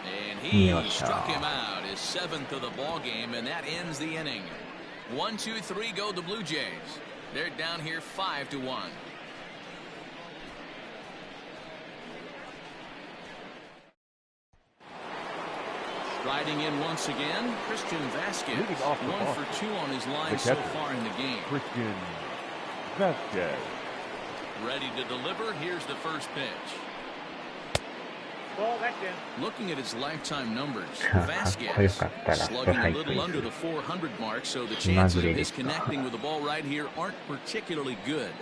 And he struck him out, his 7th of the ball game, and that ends the inning. 1-2-3 go the Blue Jays. They're down here 5-1. Riding in once again, Christian Vasquez. 1 for 2 on his line so far in the game. Christian Vasquez. Ready to deliver. Here's the first pitch. Looking at his lifetime numbers, Vasquez slugging a little under the 400 mark, so the chances of his connecting with the ball right here aren't particularly good.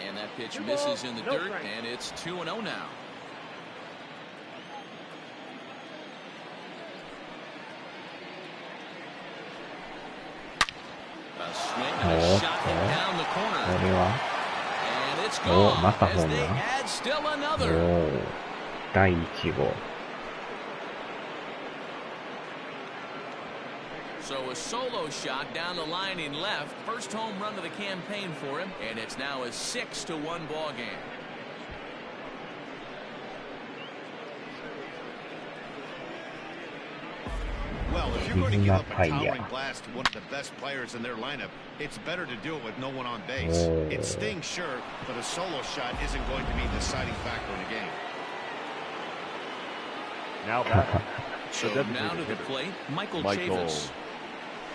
And that pitch misses in the dirt, and it's 2-0 now. A swing and a shot hit down the corner. And it's gone as they add still another. 第1号。 So a solo shot down the line in left. First home run of the campaign for him. And it's now a 6-1 ball game. Well, if you're going to give up a towering blast to one of the best players in their lineup, it's better to do it with no one on base. It stings, sure, but a solo shot isn't going to be the deciding factor in the game. Now back. So now to the plate, Michael Chavis.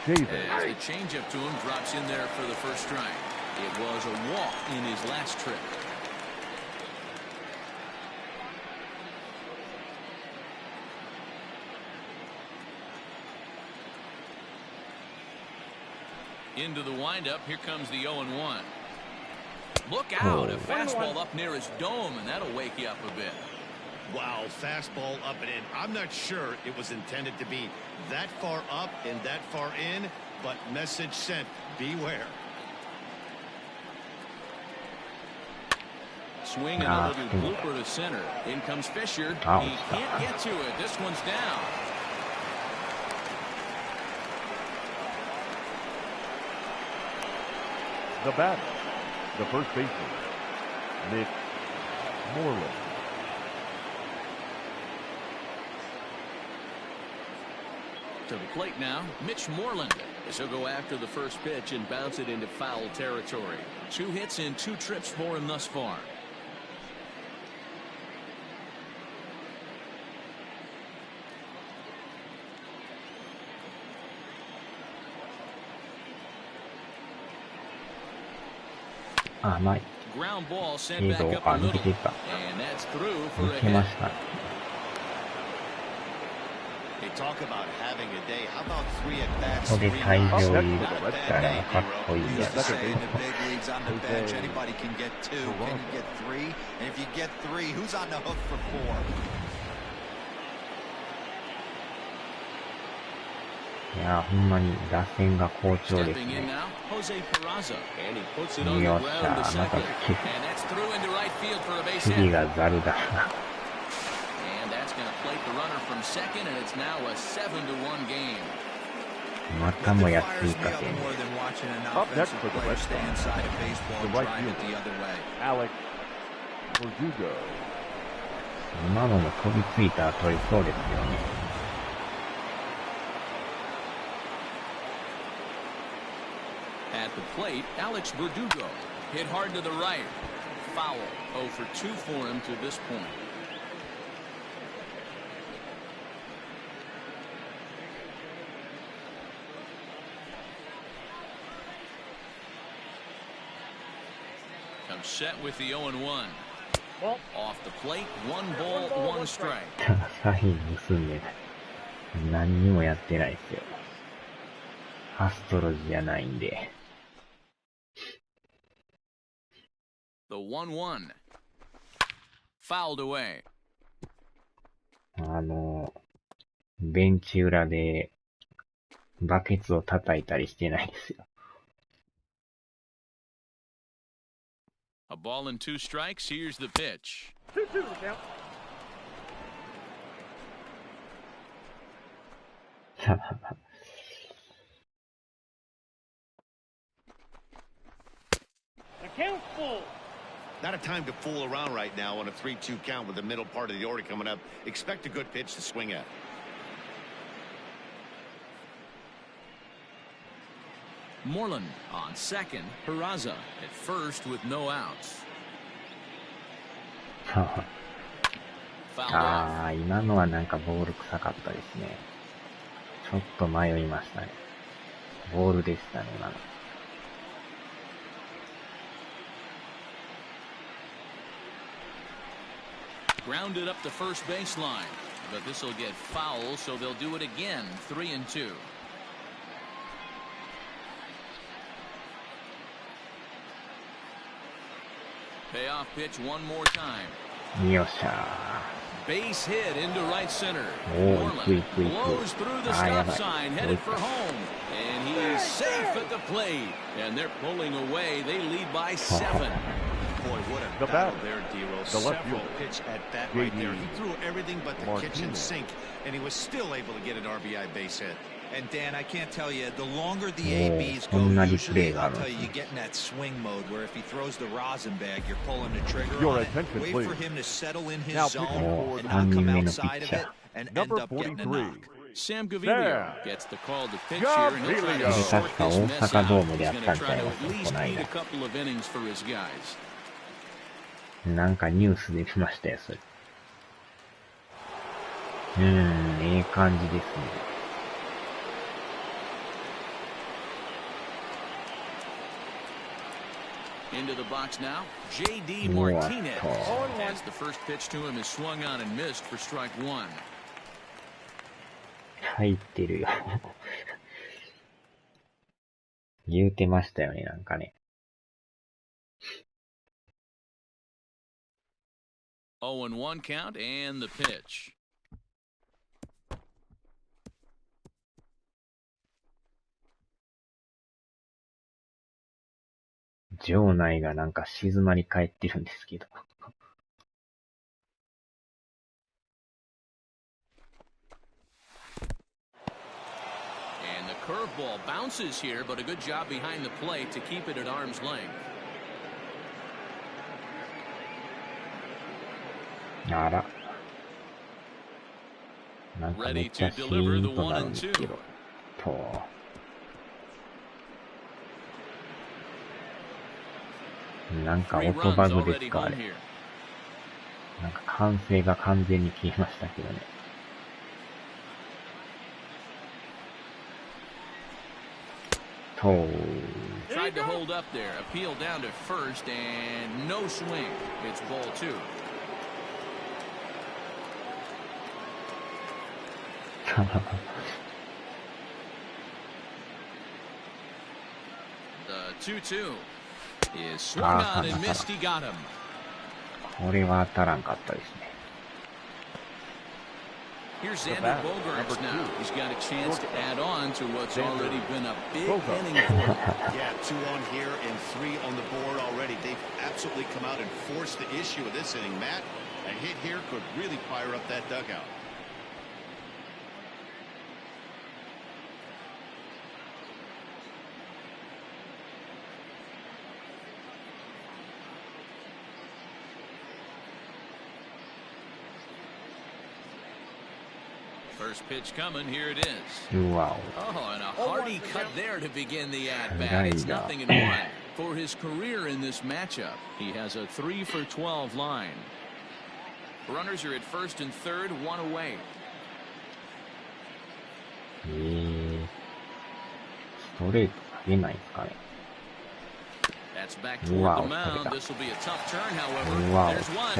As the changeup to him drops in there for the first strike. It was a walk in his last trip. Into the windup. Here comes the 0-1. Look out. A fastball up near his dome, and that'll wake you up a bit. Wow, fastball up and in. I'm not sure it was intended to be that far up and that far in, but message sent. Beware. Swing and a little blooper to center. In comes Fisher. He can't get to it. This one's down. The batter, the first baseman, Mitch Moreland. To the plate now, Mitch Moreland, as he'll go after the first pitch and bounce it into foul territory. 2 hits in 2 trips for him thus far. Ground ball sent back up the middle, and that's through for a hit. They talk about having a day. How about 3 at bats? ここで退場入れたらかっこいいやつ。Say in the big leagues on the bench, anybody can get 2. Can you get 3? And if you get 3, who's on the hook for 4? いや、ほんまに打線が好調ですね。よっしゃ、また次がザルだ。またもや追加点。Up next for the Red Sox, the right fielder, Alex Verdugo. 今のも飛びついたら取りそうですよね。At the plate, Alex Verdugo hit hard to the right. Foul. 0 for 2 for him to this point. Comes set with the 0-1. Off the plate, 1 ball, 1 strike. サイン盗んでない。何にもやってないですよ。アストロズじゃないんで。The 1-1. Fouled away. ベンチ裏でバケツを叩いたりしてないですよ。A ball and 2 strikes. Here's the pitch. 2-2 count. Count full. Not a time to fool around right now on a 3-2 count with the middle part of the order coming up. Expect a good pitch to swing at. Moreland on second. Peraza at first with no outs. 今のはなんかボール臭かったですね。ちょっと迷いましたね。ボールでしたね、今の。Grounded up the first baseline, but this will get foul, so they'll do it again. 3-2. Payoff pitch one more time. よっしゃー。 Base hit into right center. おー、いくいくいく。 Blows through the stop sign, headed for home, and he's safe at the plate. And they're pulling away. They lead by 7. Boy, what a battle there, Dero. Several pitch at bat right there. He threw everything but the kitchen sink, and he was still able to get an RBI base hit. And Dan, I can't tell you, the longer the ABs go, usually, I'll tell you, you get in that swing mode where if he throws the rosin bag, you're pulling the trigger on it. Wait for him to settle in his zone and not come outside of it and end up getting a knock. Sam Gaviglio gets the call to pitch here, and he'll try to sort this mess out. He's going to try to at least eat a couple of innings for his guys. なんかニュースで見ましたよ、それ。ええ感じですね。Into the box now, J.D. Martinez. As the first pitch to him is swung on and missed for strike 1. 入ってるよ。言うてましたよね、なんかね。0-1 count and the pitch. 場内がなんか静まり返ってるんですけど。And the curveball bounces here, but a good job behind the plate to keep it at arm's length. あら。なんかめっちゃシーンとなるんですけど。なんか音バグですかあれ。なんか歓声が完全に消えましたけどね。Tried to hold up there, appeal down to first, and no swing. It's ball 2. The 2-2 is swung on and missed. He got him. これは当たらんかったですね。Here's Xander Bogaerts now. He's got a chance to add on to what's already been a big inning for him. Yeah, 2 on here and 3 on the board already. They've absolutely come out and forced the issue of this inning. Matt, a hit here could really fire up that dugout. First pitch coming, here it is. Wow. Oh, and a hearty cut there to begin the at-bat. It's 0-1 for his career in this matchup. He has a 3-for-12 line. Runners are at first and third, 1 away. ストレート投げないですかね。That's back toward the mound. This will be a tough turn, however. There's one.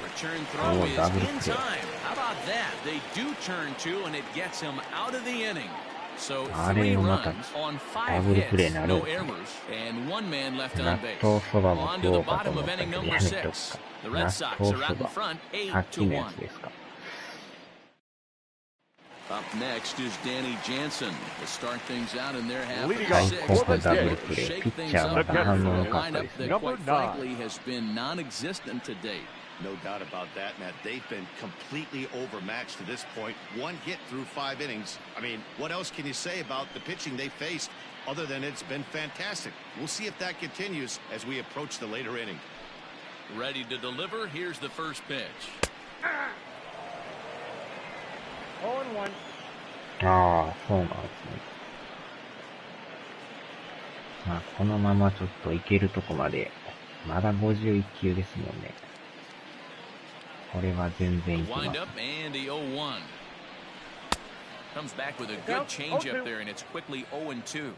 Return throw is in time. How about that? They do turn 2, and it gets him out of the inning. So 3 runs on 5 hits, no errors, and 1 man left on base. On to the bottom of inning number 6. The Red Sox are out in front, 8-1. Up next is Danny Jansen to start things out in their half of the 6th. Shake things up with a lineup that, quite frankly, has been non-existent to date. No doubt about that, Matt. They've been completely overmatched to this point. 1 hit through 5 innings. I mean, what else can you say about the pitching they faced other than it's been fantastic? We'll see if that continues as we approach the later inning. Ready to deliver. Here's the first pitch. 0-1. ああ、そうなんですね。まあ、このままちょっといけるとこまで、まだ51球ですもんね。これは全然いきます。Wind up and the 0-1. Comes back with a good changeup there, and it's quickly 0-2.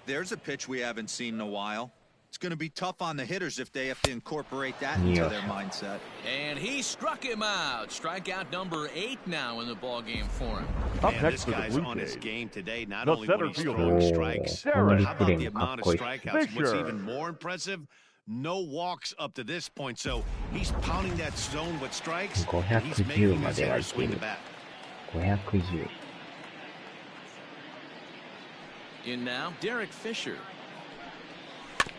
There's a pitch we haven't seen in a while. It's going to be tough on the hitters if they have to incorporate that into their mindset. And he struck him out. Strikeout number 8 now in the ball game for him. Man, this guy's on his game today. Not only when he's throwing strikes, how about the amount of strikeouts? What's even more impressive? No walks up to this point, so he's pounding that zone with strikes, and he's making his hitters swing the bat. 510. In now, Derek Fisher.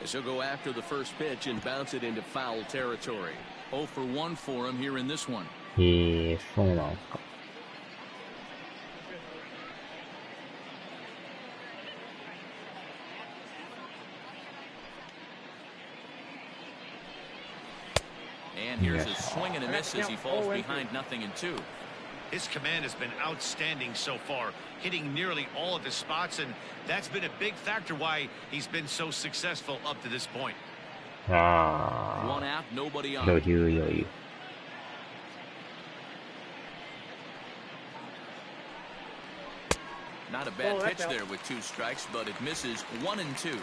As he'll go after the first pitch and bounce it into foul territory. 0-for-1 for him here in this one. そうなんですか。And here's a swing and a miss as he falls behind 0-2. His command has been outstanding so far, hitting nearly all of his spots, and that's been a big factor why he's been so successful up to this point. ああ。One out, nobody on. 余裕。Not a bad pitch there with 2 strikes, but it misses 1-2.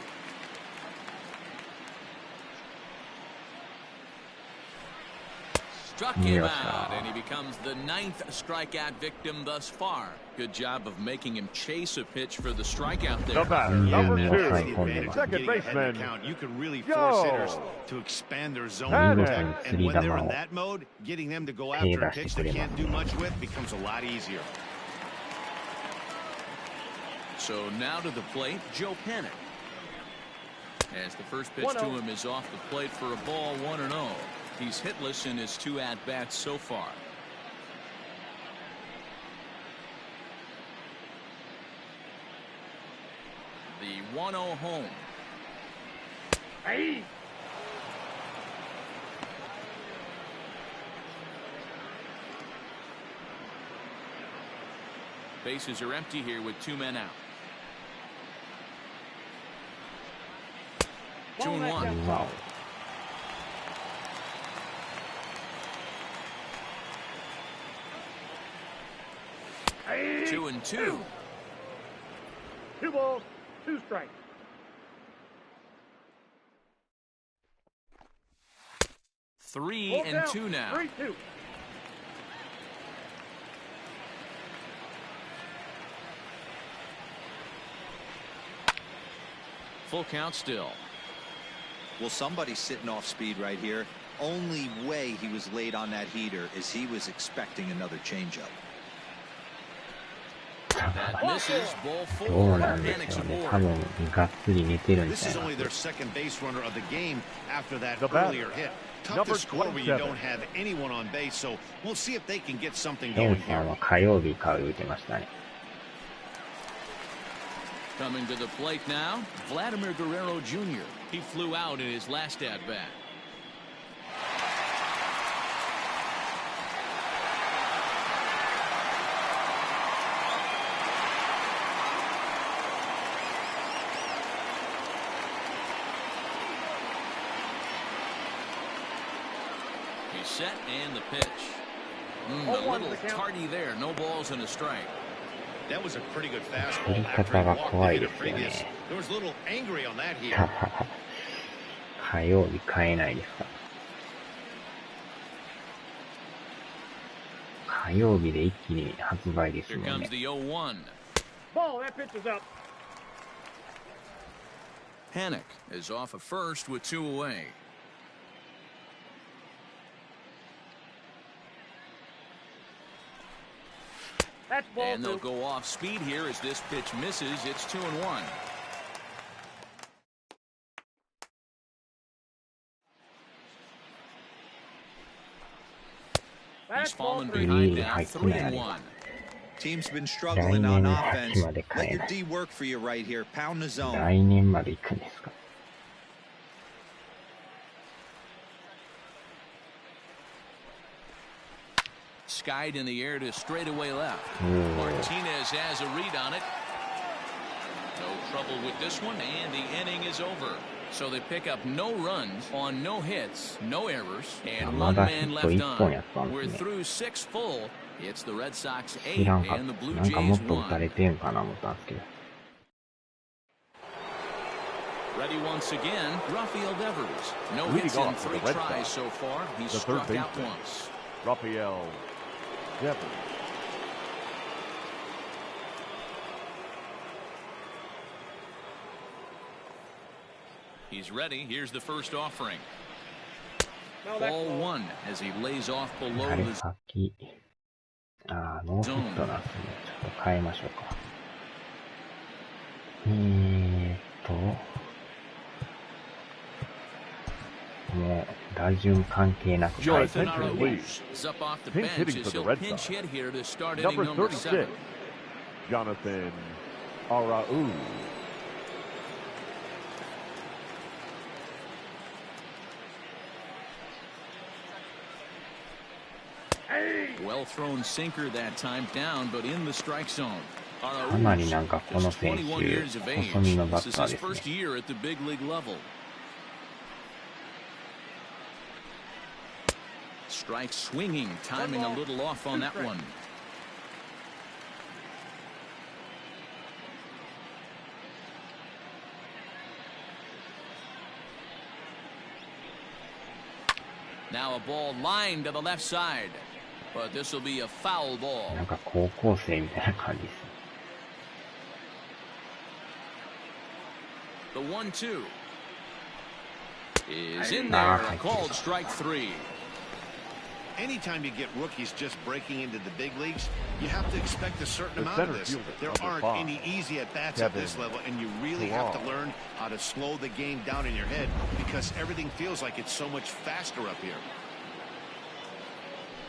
Struck him out, and he becomes the 9th strikeout victim thus far. Good job of making him chase a pitch for the strikeout there. The batter, number 2, second baseman. You can really force hitters to expand their zone attack, and when they're in that mode, getting them to go after a pitch they can't do much with becomes a lot easier. So now to the plate, Joe Panic. As the first pitch to him is off the plate for a ball, 1-0. He's hitless in his 2 at-bats so far. The 1-0 home. Hey. Bases are empty here with 2 men out. 2-1. Wow. Hey. 2-2. 2 balls, 2 strikes. 3-2 now. 3-2. Full count still. Well, somebody's sitting off speed right here. Only way he was late on that heater is he was expecting another changeup. That misses. Ball 4. どうなんでしょうね。多分がっつり寝てるん This ちゃい is ま only す their second base runner of the game after that The batter, earlier hit. Tough number to score when you 27. don't have anyone on base, so we'll see if they can get something ドン going さん here. は火曜日から打てましたね。Coming to the plate now, Vladimir Guerrero Jr. He flew out in his last at-bat. He's set and the pitch. A little tardy there. No balls and a strike. That was a pretty good fastball 振り after 方 he が walked 怖 the い hitter ですよ previous. ね。There was a little angry on that here. 火曜日買えないですか？火曜日で一気に発売です Here もん comes ね。 the 0-1. Ball, that pitch is up. Panic is off of first with 2 away. That's ball And they'll 2. go off speed here as this pitch misses. It's 2-1. He's That's ball fallen 3. behind Really now, high 3-1. Team's been struggling on offense. 来年秋まで買 Let え your ない。 D work for you right here. Pound the zone. 来年まで行くんですか？ Skied in the air to straightaway left. Martinez has a read on it. No trouble with this one, and the inning is over. So they pick up no runs on no hits, no errors, and 1 man left on. We're through 6 full. It's the Red Sox 8 知らんかっ and the た。 Blue なんかもっ Jays と打たれ 1. てんかな思ったんですけど。 Ready once again, Rafael Devers. No Leading hits in off for the 3 Red tries Sox, so far. He's the third struck out baseman. once. Rafael Devers. He's ready. Here's the first offering. Ball 1 as he lays off あ below れ the 先、ノーヒットなんですね。ちょっと変えましょうか。もう、打順関係なく変えて Jonathan Lee. is up off the Pinch bench hitting as for the he'll Red pinch Sox. hit here to start inning Number number 7. 36, Jonathan Arau. Well thrown sinker that time down, but in the strike zone. かなりなんかこの Just 選 21 years 手、 of age. 細身のバ This ッ is ター his ですね first。year at the big league level. Strike swinging, timing a little off on that one. Now a ball lined to the left side, but this will be a foul ball. なんか高校生みたいな感じですね。The 1-2 is in there. Called strike 3. Anytime you get rookies just breaking into the big leagues, you have to expect a certain amount of this. There aren't any easy at-bats at this level, and you really have to learn how to slow the game down in your head because everything feels like it's so much faster up here.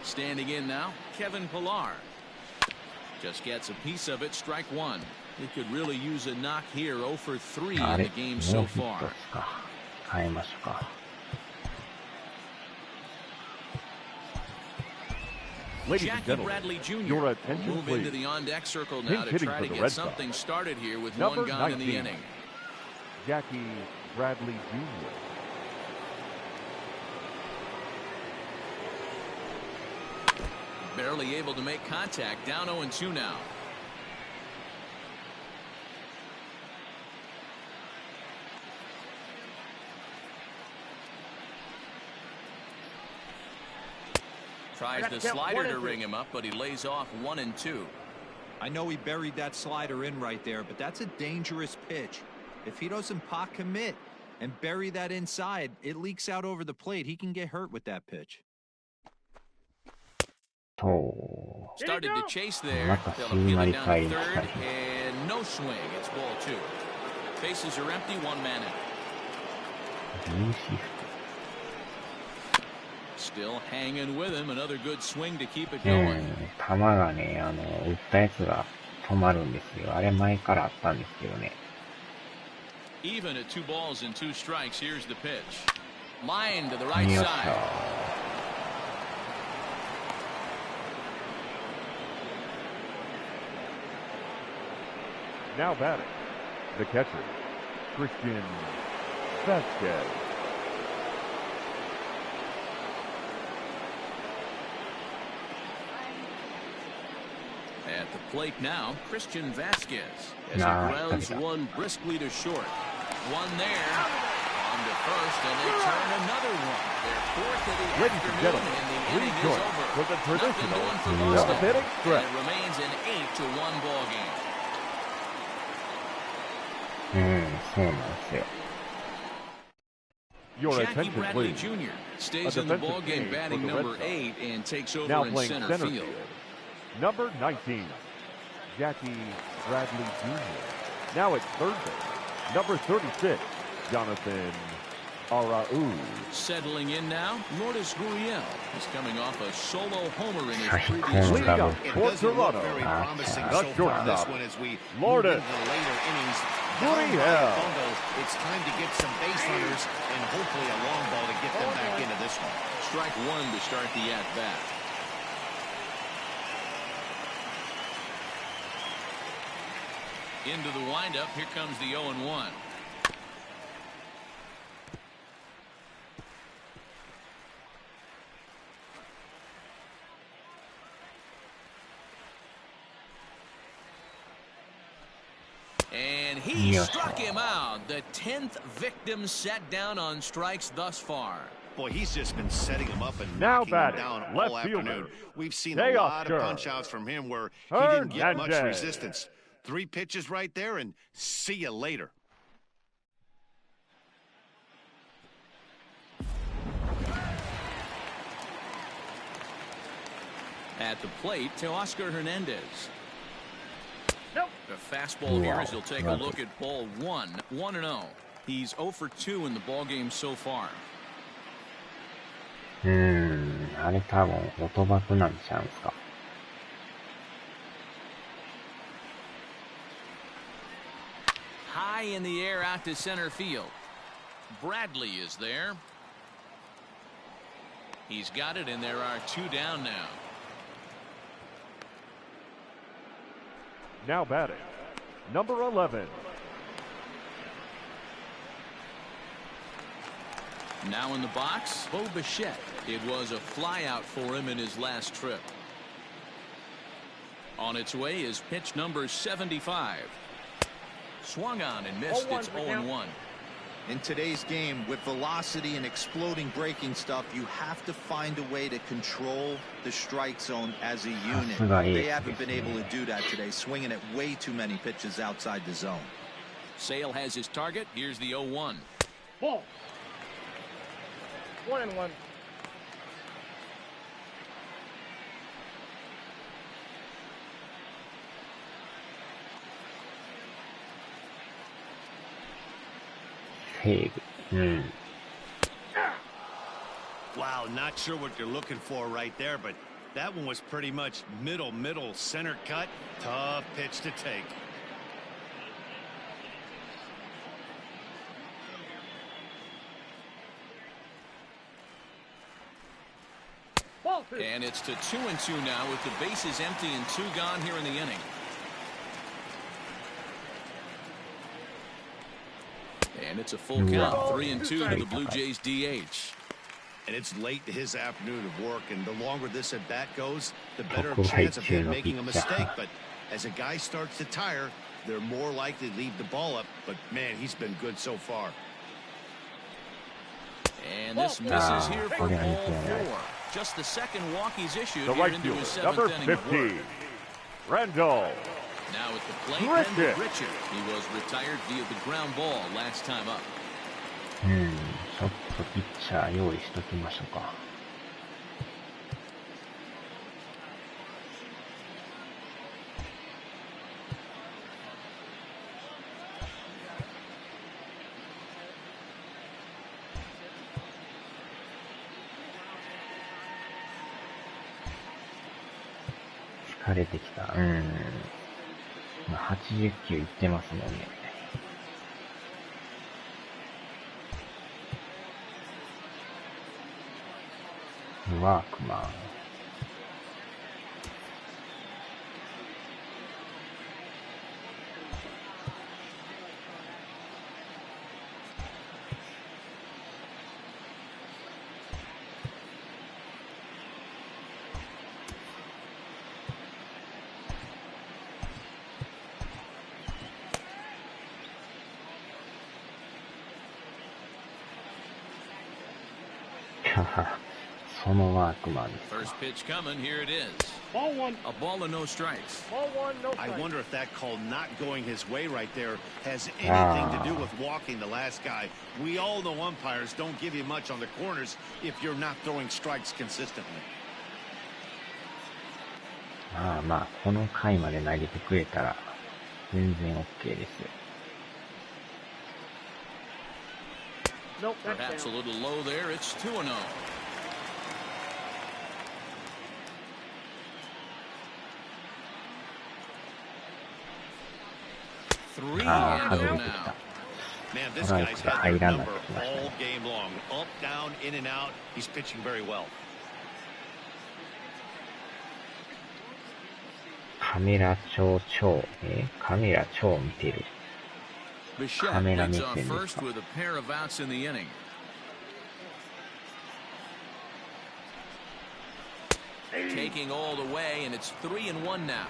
Standing in now, Kevin Pillar. Just gets a piece of it, strike 1. He could really use a knock here, 0 for 3 in the game so far. 変えましょうか。Ladies and gentlemen, your attention move please. into the on-deck circle now Pinch to hitting try for to the get Red something Sox. started here with Number one gone 19, in the inning. Jackie Bradley Jr. Barely able to make contact, down 0-2 now. Tries the slider to ring him up, but he lays off 1-2. I know he buried that slider in right there, but that's a dangerous pitch. If he doesn't pot commit and bury that inside, it leaks out over the plate. He can get hurt with that pitch. Started to chase there. They'll appeal it down to third, and no swing. It's ball 2. Bases are empty, 1 man out. Still hanging with him. Another good swing to keep it going. 球がね、打ったやつが止まるんですよ。あれ前からあったんですけどね。Even at 2 balls and 2 strikes, here's the pitch. Line to the right side. Now batting, the catcher, Christian Vasquez. At the plate now, Christian Vasquez as he grounds one briskly to short. One there on to first, and they turn another one. Their 4th of the afternoon, and the inning is over. For the Nothing doing for Boston, and it remains an 8-1 ball game. そうなんですよ。Your Jackie attention, Bradley please. Jr. stays in the ball game, batting number 8, and takes over Now in playing center center field. Number 19, Jackie Bradley Jr. Now at third base, number 36, Jonathan Arau. Settling in now, Lourdes Gurriel. He's coming off a solo homer in his Leading previous Leading start. up for Toronto, Very promising the so far this shortstop, one as we Lourdes move into the later innings. Gurriel. It's time to get some base runners and hopefully a long ball to get them back into this one. Strike 1 to start the at-bat. Into the windup, here comes the 0-1. And he struck him out. The 10th victim set down on strikes thus far. Boy, he's just been setting him up and now knocking him batting, down left all fielder, afternoon. We've seen a lot of punch-outs from him where he didn't get much resistance. 3 pitches right there, and see you later. At the plate, Teoscar Hernandez. Nope. The fastball here as he'll take a look at ball 1. 1-0. He's 0 for 2 in the ball game so far. あれ多分フォトバクなんちゃうんすか。High in the air out to center field. Bradley is there. He's got it, and there are 2 down now. Now batting, number 11. Now in the box, Bo Bichette. It was a flyout for him in his last trip. On its way is pitch number 75. Swung on and missed. It's 0-1. In today's game, with velocity and exploding breaking stuff, you have to find a way to control the strike zone as a unit. They haven't been able to do that today, swinging at way too many pitches outside the zone. Sale has his target. Here's the 0-1. Ball. 1-1. Wow, not sure what you're looking for right there, but that one was pretty much middle, center cut. Tough pitch to take. And it's to 2-2 now with the bases empty and 2 gone here in the inning. And it's a full count, 3-2 to the Blue Jays DH. And it's late to his afternoon of work, and the longer this at bat goes, the better chance of him making a mistake. But as a guy starts to tire, they're more likely to leave the ball up. But man, he's been good so far. And this misses here for ball 4. Just the second walk he's issued here into his 7th inning of work. Randall. Now at the plate, Kendall Richard. He was retired via the ground ball last time up. ちょっとピッチャー用意しときましょうか。疲れてきた。80球いってますもんね。ワークマン。そのワークマンです。First pitch coming, here it is. Ball 1. A ball and no strikes. Ball 1, no strikes. I wonder if that call not going his way right there has anything to do with walking the last guy. We all know umpires don't give you much on the corners if you're not throwing strikes consistently. まあこの回まで投げてくれたら全然 OK ですよ。Nope, Perhaps a little low there. It's 2-0. Man, this guy's had their number all game long. Up, down, in and out. He's pitching very well. カメラ超見てる。カメラ目線ですか。with a pair of outs in the inning. Taking all the way, and it's 3-1 now.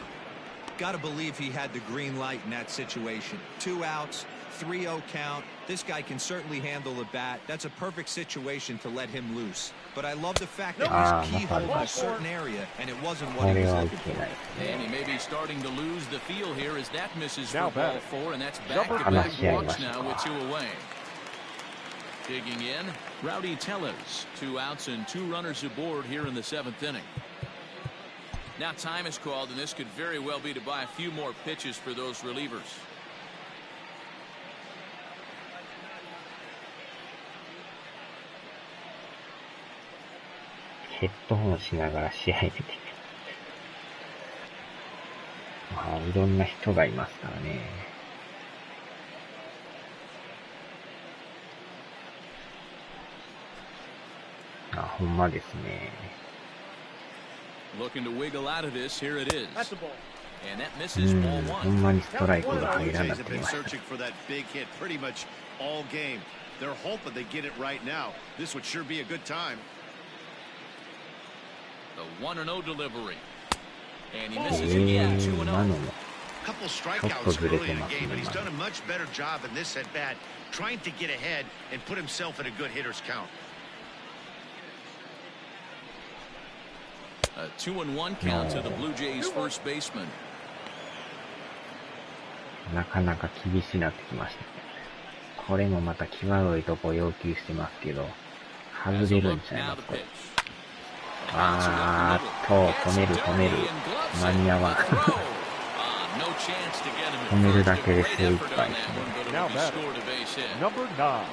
Gotta believe he had the green light in that situation. 2 outs, 3-0 count. This guy can certainly handle the bat. That's a perfect situation to let him loose. But I love the fact that he's keyholed in a certain area, and it wasn't what he was looking for. And he may be starting to lose the feel here as that misses for ball 4, and that's back-to-back walks now with 2 away. Digging in, Rowdy Tellez. 2 outs and 2 runners aboard here in the 7th inning. Now time is called, and this could very well be to buy a few more pitches for those relievers. ヘッドホンしながら試合出てくる。いろんな人がいますからね。ほんまですね。Looking to wiggle out of this. Here it is. And that misses ball 1. ほんまにストライクが入らな Blue Jays く have な been りました。 searching for that big hit pretty much all game. They're hoping they get it right now. This would sure be a good time. The 1-0 delivery. And he misses again. 2-0. couple strikeouts early in the game, but he's done a much better job in this at bat, trying to get ahead and put himself in a good hitter's count. A 2-1 count to the Blue Jays first baseman. なかなか厳しくなってきました。これもまた際どいとこ要求してますけど、外れるんちゃいますか。止める。間に合わん。止めるだけで精一杯ですね。Number 9.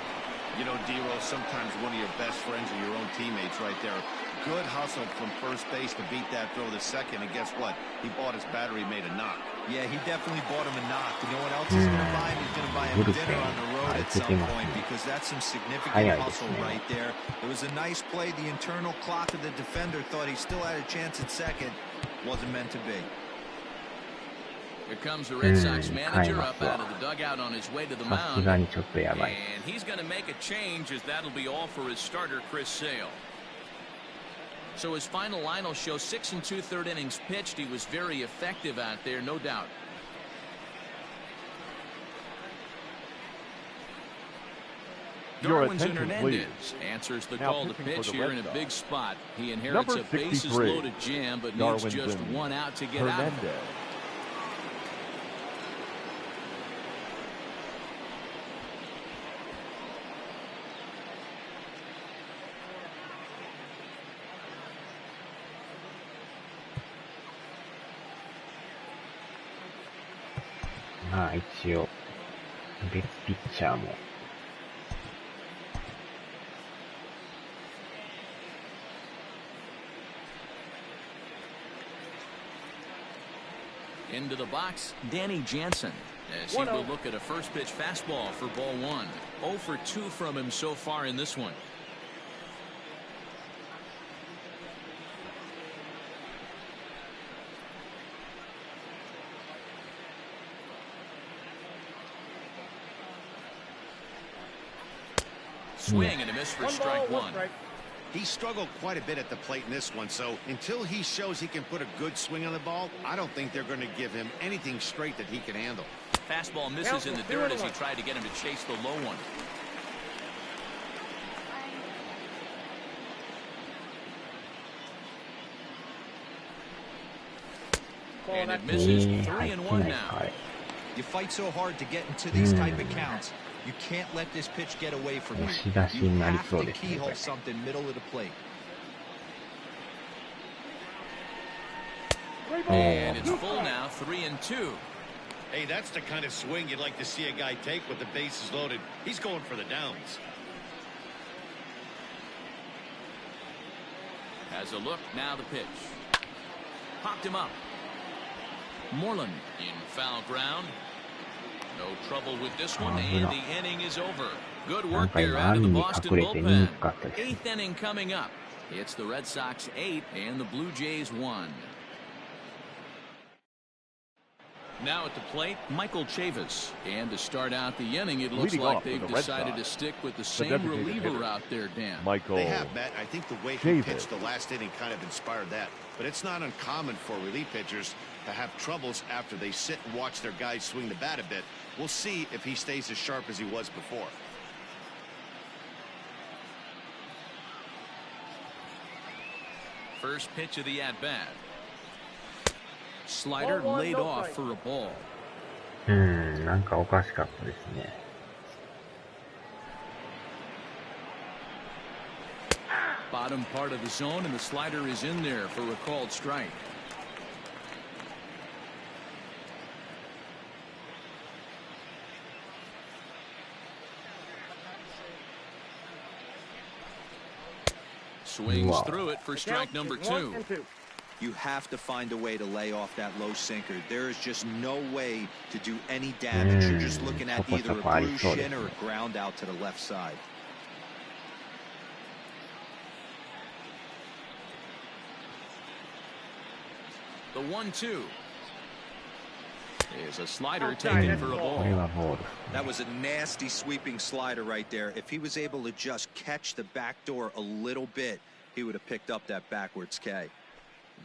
You know, D-Roll, sometimes one of your best friends are your own teammates right there. Good hustle from first base to beat that throw to second, and guess what? He bought his battery, made a knock. Yeah, he definitely bought him a knock. You know what else he's going to buy him? He's going to buy him dinner on the road at some point, because that's some significant hustle right there. It was a nice play. The internal clock of the defender thought he still had a chance at second. Wasn't meant to be. Here comes the Red Sox manager up out of the dugout on his way to the mound. And he's going to make a change, as that'll be all for his starter, Chris Sale. So his final line will show 6 2/3 innings pitched. He was very effective out there, no doubt. Darwinzon Hernandez answers the call to pitch here in a big spot. He inherits a bases-loaded jam, but needs just one out to get out of it. Into the box, Danny Jansen, as he will look at a first pitch fastball for ball 1. 0 for 2 from him so far in this one. Swing and a miss for strike 1. He struggled quite a bit at the plate in this one, so until he shows he can put a good swing on the ball, I don't think they're going to give him anything straight that he can handle. Fastball misses in the dirt as he tried to get him to chase the low one. And it misses. 3-1 now. You fight so hard to get into these type of counts. You can't let this pitch get away from you. You have to keyhole something middle of the plate. And it's full now, 3-2. Hey, that's the kind of swing you'd like to see a guy take with the bases loaded. He's going for the downs. Has a look, now the pitch. Popped him up. Moreland in foul ground. No trouble with this one, and the inning is over. Good work there out of the Boston bullpen. 8th inning coming up. It's the Red Sox 8 and the Blue Jays 1. Now at the plate, Michael Chavis. And to start out the inning, it looks like they've decided to stick with the same reliever out there, Dan. They have, Matt. I think the way he pitched the last inning kind of inspired that. But it's not uncommon for relief pitchers to have troubles after they sit and watch their guys swing the bat a bit. We'll see if he stays as sharp as he was before. First pitch of the at-bat. Slider laid off for a ball. なんかおかしかったですね。Bottom part of the zone, and the slider is in there for a called strike. Swings through it for strike number 2. You have to find a way to lay off that low sinker. There is just no way to do any damage. You're just looking at either a bruised shin or a ground out to the left side. The 1-2 is a slider taken for a ball. That was a nasty sweeping slider right there. If he was able to just catch the back door a little bit, he would have picked up that backwards K.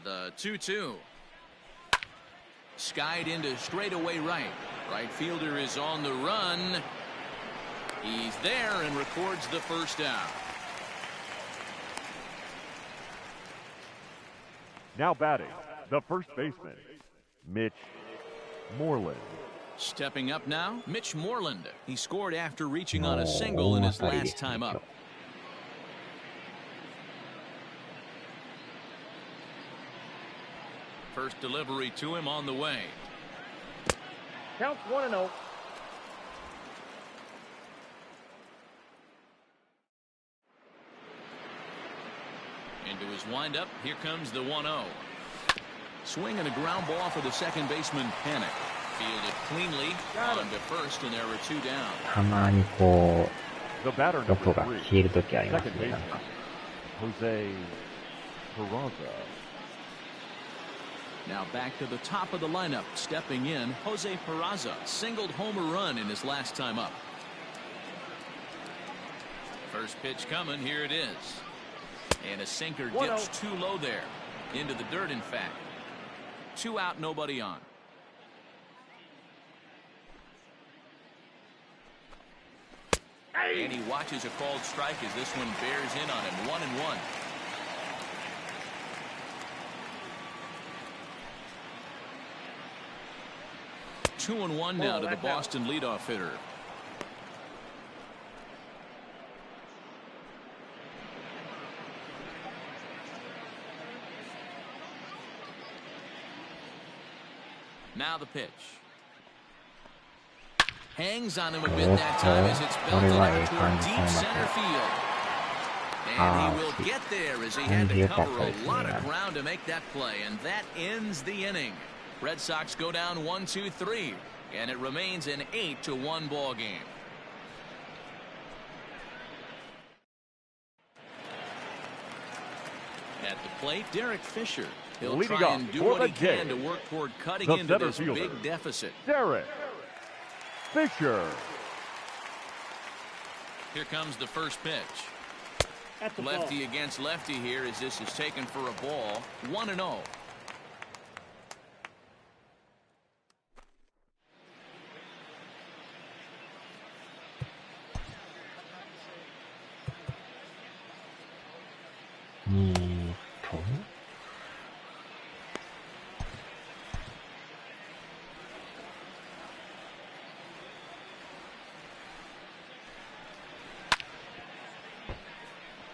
The 2-2. Skied into straightaway right. Right fielder is on the run. He's there and records the first out. Now batting, the first baseman, Mitch Moreland. Stepping up now, Mitch Moreland. He scored after reaching on a single in his last time up. First delivery to him on the way. Counts 1-0. Into his windup, here comes the 1-0. Swing and a ground ball for the second baseman, Panic. Fielded cleanly on to first, and there are 2 down. たまにこう、 The batter ロコ number が 3, 消えるときあります second ね、なん baseman, か。 Jose Peraza. Now back to the top of the lineup. Stepping in, Jose Peraza. Singled homer run in his last time up. First pitch coming. Here it is. And a sinker dips too low there. Into the dirt, in fact. 2 out, nobody on. And he watches a called strike as this one bears in on him. 1-1. Two and one now to the Boston leadoff hitter. Now the pitch. Hangs on him a bit that time as it's belted out toward deep center field. And he will get there as he had to cover a lot of ground to make that play. And that ends the inning. Red Sox go down 1-2-3. And it remains an 8-1 ball game. At the plate, Derek Fisher. He'll Leading try off and do for what the he can Jays, to work toward cutting the into center this fielder, big deficit. Derek Fisher. Here comes the first pitch. Lefty against lefty here as this is taken for a ball. 1-0.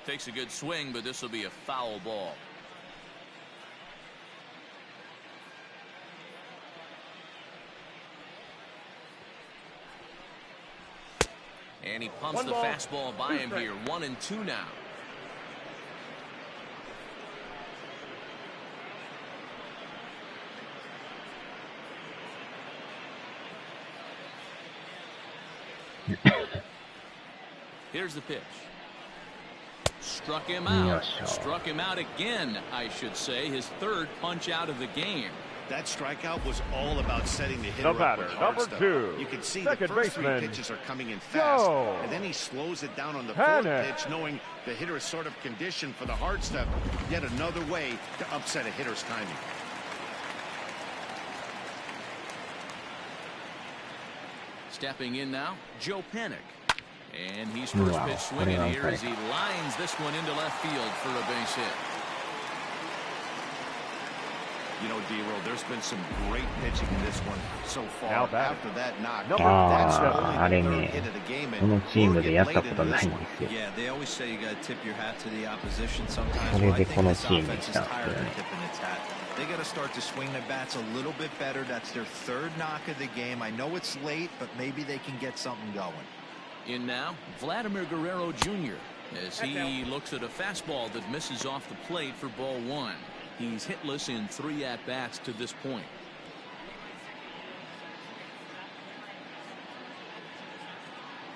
Takes a good swing, but this will be a foul ball. And he pumps the fastball by him here. 1-2 now. Here's the pitch. Struck him out. Struck him out again, I should say. His third punch out of the game. That strikeout was all about setting the hitter up with hard number stuff. 2. You can see second the first baseman, 3 pitches are coming in fast, Joe and then he slows it down on the Panic. 4th pitch, knowing the hitter is sort of conditioned for the hard stuff. Yet another way to upset a hitter's timing. Stepping in now, Joe Panic. And he's first pitch swinging here as he lines this one into left field for a base hit. You know, D-Roll, there's been some great pitching in this one so far. Now after that knock, that's only the 3rd hit of the game, and we'll get late into this one. Yeah, they always say you got to tip your hat to the opposition sometimes. それ Well, I で think この this チームに offense し is たんです tired よ of ね。 tipping its hat. They got to start to swing their bats a little bit better. That's their 3rd knock of the game. I know it's late, but maybe they can get something going. In now, Vladimir Guerrero Jr. as he looks at a fastball that misses off the plate for ball 1. He's hitless in 3 at-bats to this point.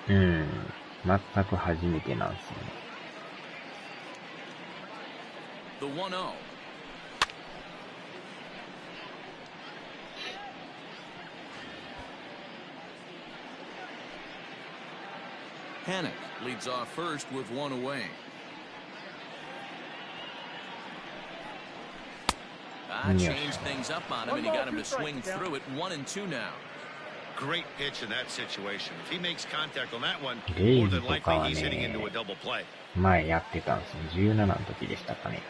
Hmm. 全く初めてなんですね。The 1-0. Panic leads off first with 1 away. Changed things up on him, and he got him to swing through it. 1-2 now. Great pitch in that situation. If he makes contact on that one, レイ more ズ than と likely かは he's hitting ね、 into a double play. 前やってたんですよ。17の時でしたかね。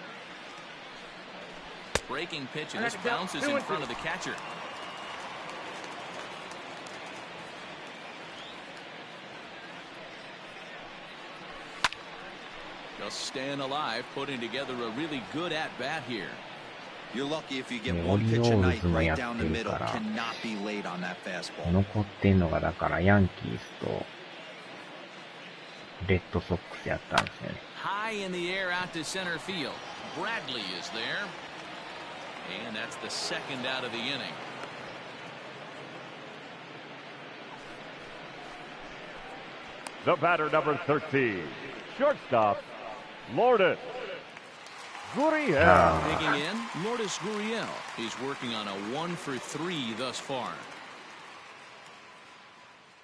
Breaking pitch, and this bounces in front of the catcher. Just staying alive, putting together a really good at-bat here. You're lucky if you get one pitch a night right down the middle. Cannot be late on that fastball. 残ってんのがだからヤンキースとレッドソックスやったんですよね。High in the air out to center field. Bradley is there. And that's the second out of the inning. The batter, number 13, shortstop, Lourdes Gurriel. Digging in, Lourdes Gurriel. He's working on a 1-for-3 thus far.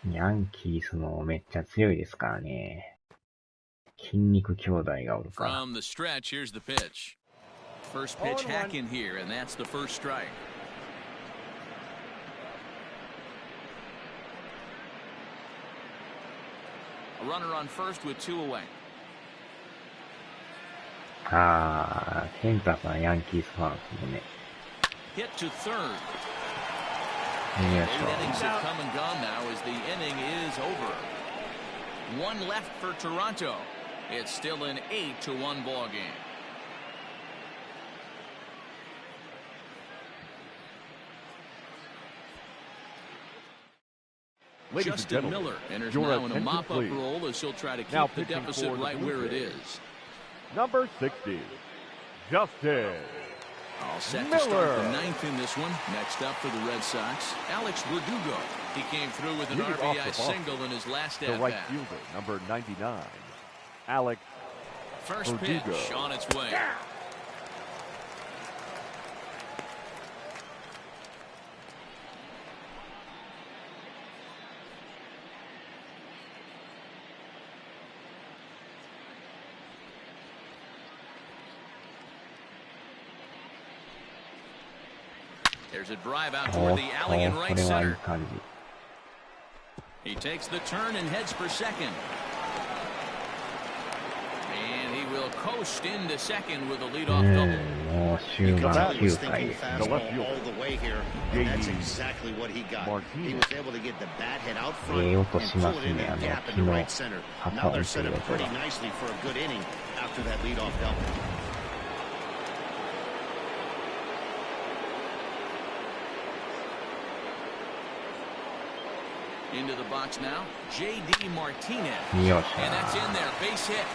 ヤンキースのめっちゃ強いですからね。筋肉兄弟がおるから。 From the stretch, here's the pitch. First pitch hack in here, and that's the first strike. A runner on first with 2 away. あー、ケンタさんヤンキースファンですもんね。 Hit to third. よいし 8 innings ょ。 have come and gone now as the inning is over. 1 left for Toronto. It's still an 8-1 ball game. Ladies and Justin gentlemen, Miller enters your now in a attention, mop-up please. role as he'll try to Now keep the pitching deficit for the right Blue where it Jays. is. Number 60, Justin All set Miller. to start the 9th in this one. Next up for the Red Sox, Alex Verdugo. He came through with an Leading off RBI the single in his last the right at-bat. fielder, number 99, Alex First Verdugo. pitch on its way. There's a drive out お toward っ the alley in と、こ right れはいい center. 感じ。 He takes the turn and heads for second. And he will coast into second with a う leadoff ん、 double. もう終 You 盤 can tell he was 9回 thinking ですね。 fastball all the way here, and that's JD exactly what he got. He Martinez. was able to get the bat head out front ええ and 音し pull ま it す in ね。 that gap 昨 into 日 right center. 旗 Now を they're 打 set て up る音 pretty が。 nicely for a good inning after that leadoff double. Into the box now, J.D. Martinez. よっし And ゃ that's in there, base hit.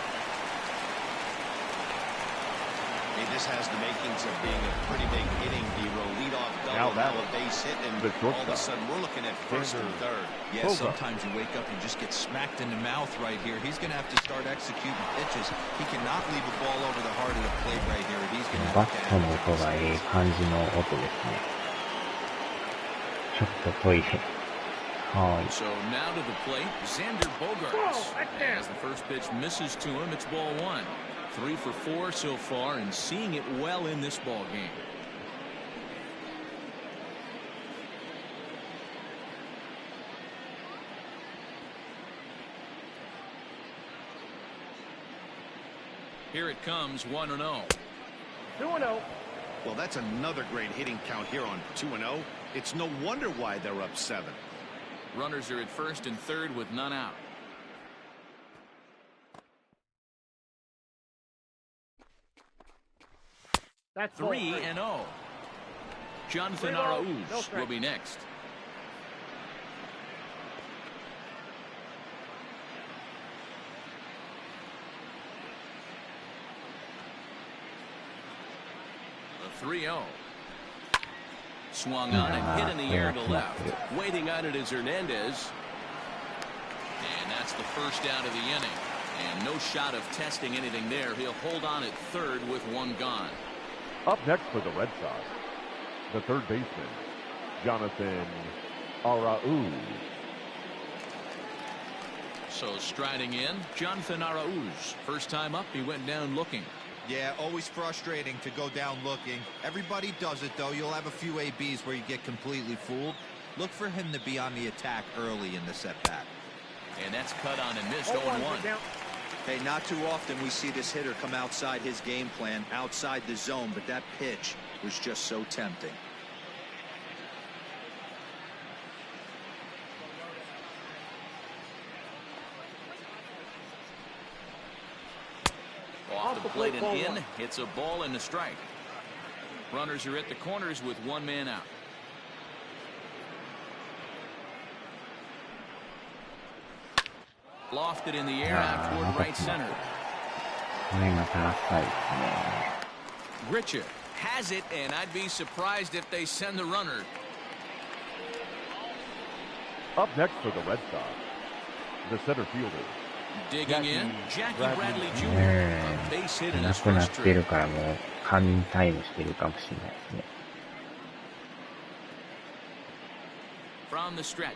Hey, this has the makings of being a pretty big inning, D-row. Leadoff Now double, that now a base hit, and the all of a shortstop. sudden we're looking at first and third. Yeah, Boga. sometimes you wake up and just get smacked in the mouth right here. He's going to have to start executing pitches. He cannot leave a ball over the heart of the plate right here. He's going to バ have ッ to ト act の音がええ感じの音ですね。ちょっとトイレ。はーい。 So now to the plate, Xander Bogaerts. As the first pitch misses to him, it's ball 1. 3 for 4 so far, and seeing it well in this ball game. Here it comes, 1-0. 2-0. Well, that's another great hitting count here on 2-0. It's no wonder why they're up 7. Runners are at first and third with none out. That's 3-0. Jonathan Arauz will be next. A 3-0. Swung on and hit in the air to left. Waiting on it is Hernandez. And that's the first out of the inning. And no shot of testing anything there. He'll hold on at third with 1 gone. Up next for the Red Sox, the third baseman, Jonathan Arauz. So striding in, Jonathan Arauz. First time up, he went down looking. Yeah, always frustrating to go down looking. Everybody does it, though. You'll have a few ABs where you get completely fooled. Look for him to be on the attack early in the set-back. And that's cut on and missed 0-1. Hey, not too often we see this hitter come outside his game plan, outside the zone, but that pitch was just so tempting. Off the plate and in, hits a ball and a strike. Runners are at the corners with one man out. Lofted in the air out toward right center. Richa has it, and I'd be surprised if they send the runner. Up next for the Red Sox, the center fielder. Digging in, Jackie Bradley Jr. A base hit in his 亡くなっ first てる trip. からもう仮眠タイムしてるかもしれないですね。From the stretch.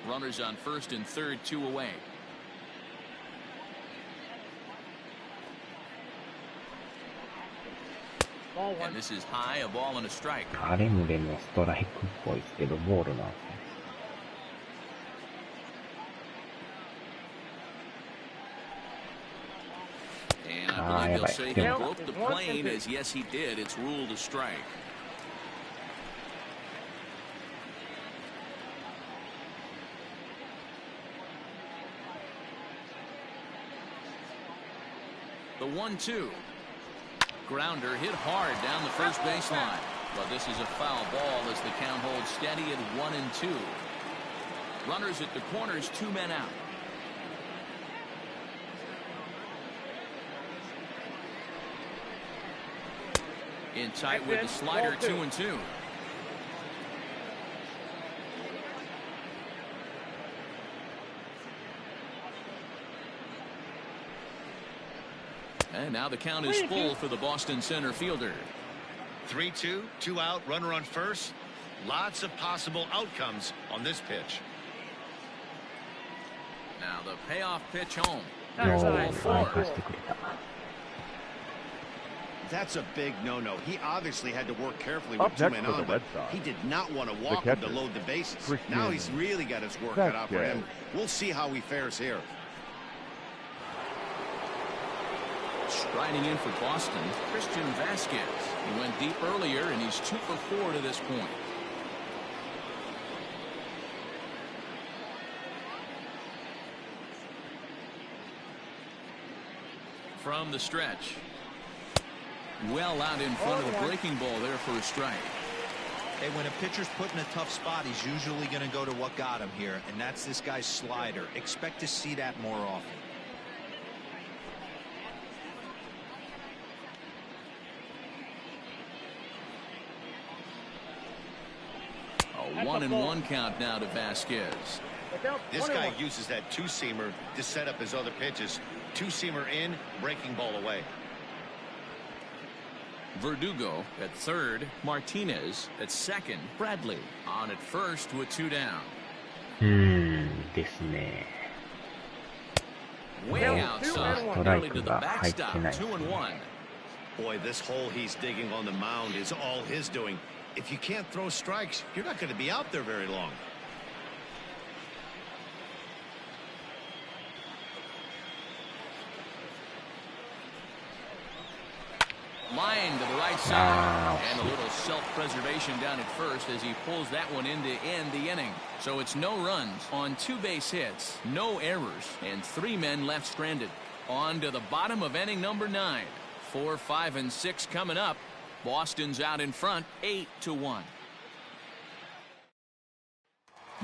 Runners on first and third, 2 away. And this is high, a ball and a strike. あれもでもストライクっぽいですけど、ボールなんですね。And I believe they'll say he broke the plane, as yes he did. It's ruled a strike. The 1-2. Grounder hit hard down the first baseline. But this is a foul ball as the count holds steady at 1-2. Runners at the corners, 2 men out. In tight with the slider, 2-2. And now the count is full for the Boston center fielder. 3-2, 2 out, runner on first. Lots of possible outcomes on this pitch. Now the payoff pitch home. お There's ー、 ball 歩 4. かしてくれた。That's a big no-no. He obviously had to work carefully Up with 2 next men for the on, Red but Sox, he did not want to walk the him to catcher, load the bases. Christian Now he's really got his work cut out for him. We'll see how he fares here. Striding in for Boston, Christian Vasquez. He went deep earlier, and he's 2 for 4 to this point. From the stretch. Well out in front of the breaking ball there for a strike. Hey, when a pitcher's put in a tough spot, he's usually going to go to what got him here, and that's this guy's slider. Expect to see that more often. A 1-1 count now to Vasquez. This guy uses that two-seamer to set up his other pitches. Two-seamer in, breaking ball away. Verdugo at third, Martinez at second, Bradley on at first with 2 down. ですね。 Way outside, nearly to the backstop, 2-1. Boy, this hole he's digging on the mound is all his doing. If you can't throw strikes, you're not going to be out there very long. Line to the right side, and a little self-preservation down at first as he pulls that one in to end the inning. So it's no runs on 2 base hits, no errors, and 3 men left stranded. On to the bottom of inning number 9. 4, 5, and 6 coming up. Boston's out in front, 8-1.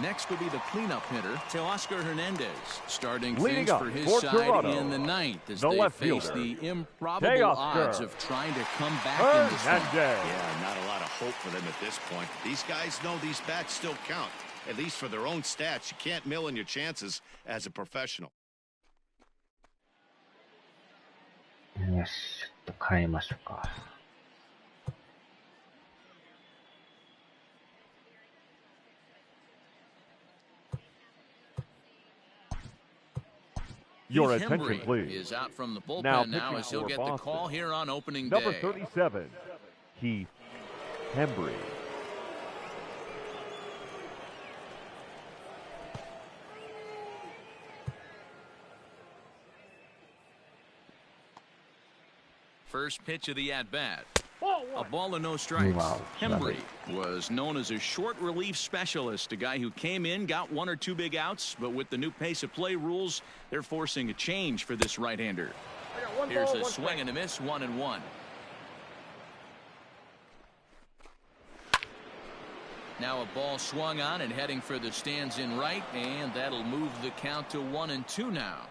Next will be the cleanup hitter, Teoscar Hernandez, starting Leading things up for his for side Toronto, in the 9th as the they left face fielder, the improbable Teoscar odds of trying to come back in this one. Hernandez. Yeah, not a lot of hope for them at this point. These guys know these bats still count, at least for their own stats. You can't mill in your chances as a professional. よし、ちょっと変えましょうか。Your Keith attention, Hembry please. is out from the Now bullpen now as he'll for get Boston. the call here on opening Number day. 37, Keith Hembry. First pitch of the at-bat. A ball and no strikes. Wow. Hembry was known as a short relief specialist, a guy who came in, got one or two big outs, but with the new pace of play rules, they're forcing a change for this right-hander. Here's a swing and a miss, 1-1. Now a ball swung on and heading for the stands in right, and that'll move the count to 1-2 now.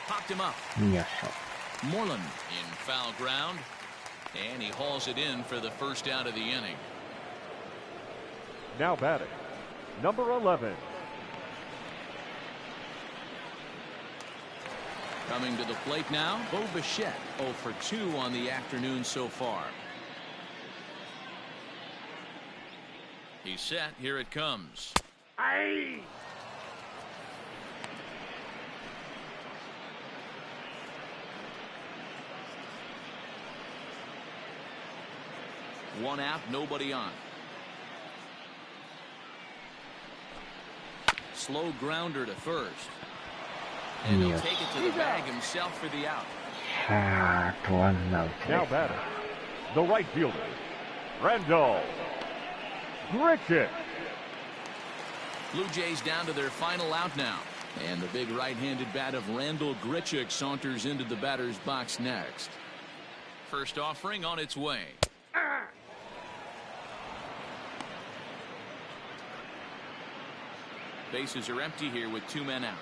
Popped him up. よいしょ。 Moreland in foul ground, and he hauls it in for the first out of the inning. Now batting, number 11. Coming to the plate now, Bo Bichette, 0 for 2 on the afternoon so far. He's set. Here it comes. Aye. One out, nobody on. Slow grounder to first. And he'll take it to the bag himself for the out. はぁ、ワンアウト Now です。 batting, the right fielder, Randall Grichuk. Blue Jays down to their final out now. And the big right-handed bat of Randall Grichuk saunters into the batter's box next. First offering on its way. Bases are empty here with 2 men out.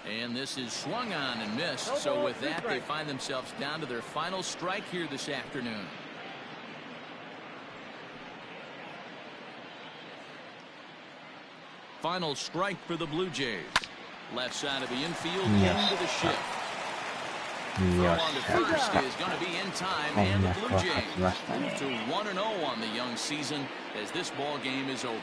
And this is swung on and missed. So with that, they find themselves down to their final strike here this afternoon. Final strike for the Blue Jays. Left side of the infield into the shift. Throw よっ on to しゃ。 first is going to be in time, and the Blue Jays move to 1-0 on the young season as this ball game is over.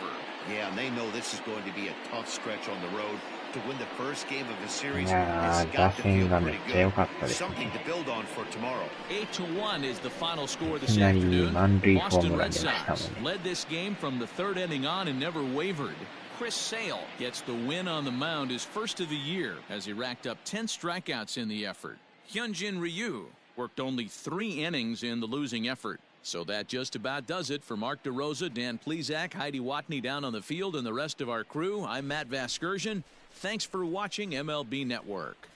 Yeah, and they know this is going to be a tough stretch on the road. To win the first game of the series, いや it's ー、打 got to 線 feel がめ pretty っちゃ良 good. かったですね。 Something to build on for tomorrow. 8-1 is the final score this いきなり afternoon. 満塁ホー Boston ムラン Red 出ましたも Sox んね。 led this game from the third inning on and never wavered. Chris Sale gets the win on the mound, his first of the year, as he racked up 10 strikeouts in the effort. Hyunjin Ryu worked only 3 innings in the losing effort. So that just about does it for Mark DeRosa, Dan Plesac, Heidi Watney down on the field, and the rest of our crew. I'm Matt Vasgersian. Thanks for watching MLB Network.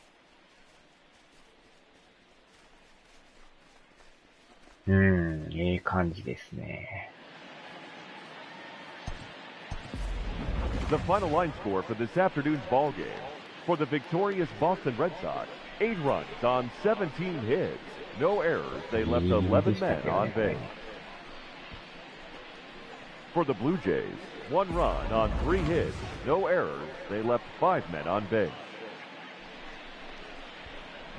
いい感じですね。The final line score for this afternoon's ball game. For the victorious Boston Red Sox, 8 runs on 17 hits. No errors. They left 11 men on base. For the Blue Jays, 1 run on 3 hits. No errors. They left 5 men on base.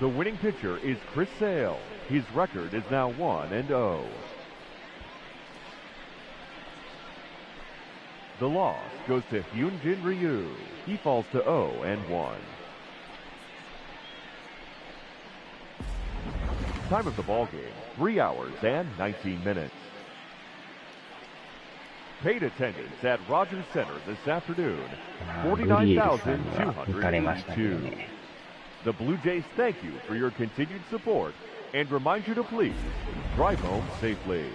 The winning pitcher is Chris Sale. His record is now 1-0. The loss goes to Hyunjin Ryu. He falls to 0-1. Time of the ball game, 3 hours and 19 minutes. Paid attendance at Rogers Center this afternoon, 49,282. The Blue Jays thank you for your continued support and remind you to please drive home safely.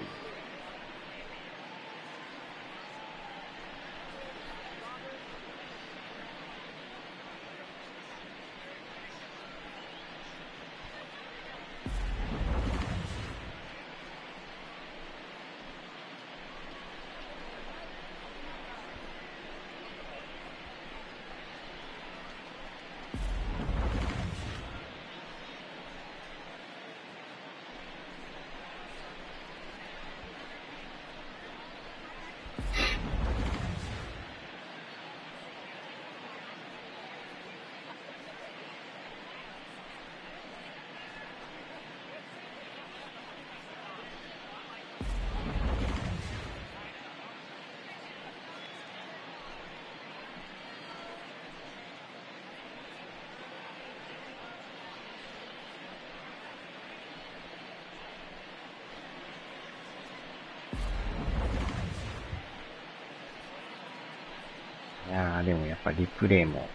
ぱリプレイも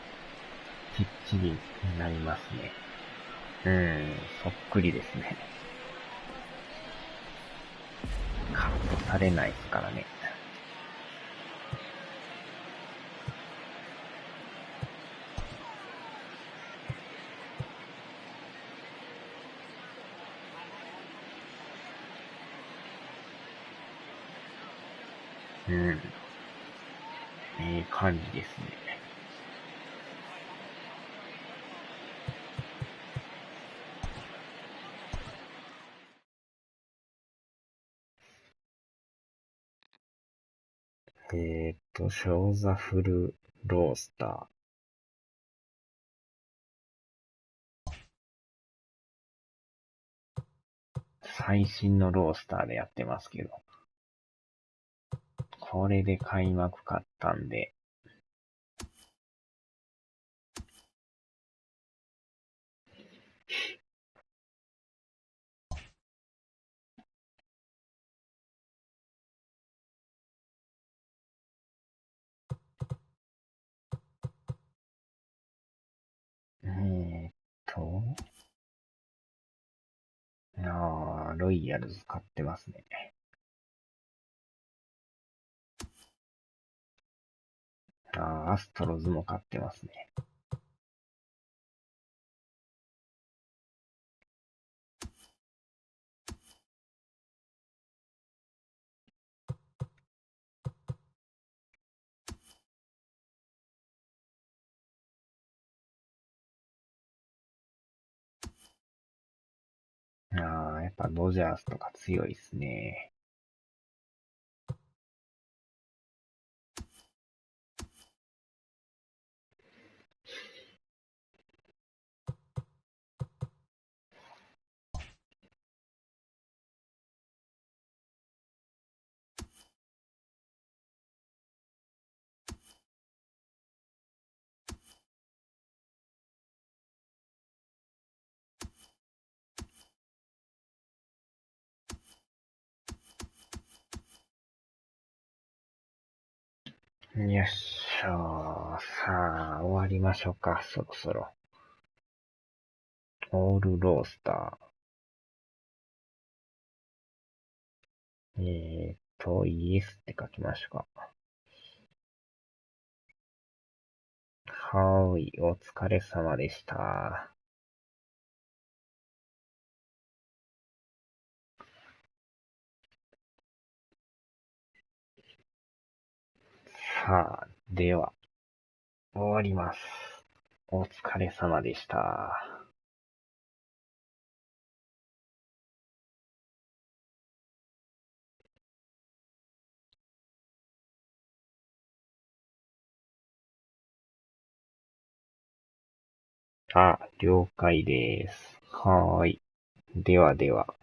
きっちりになりますね。そっくりですね。カットされないですからね。いい感じですね。ショーザフルロースター。最新のロースターでやってますけど。これで開幕買ったんで。ロイヤルズ買ってますね。アストロズも買ってますね。やっぱドジャースとか強いですね。よっしゃー。さあ、終わりましょうか、そろそろ。オールロースター。イエスって書きましょうか。はーい、お疲れ様でした。さあ、では、終わります。お疲れ様でした。了解です。はーい。ではでは。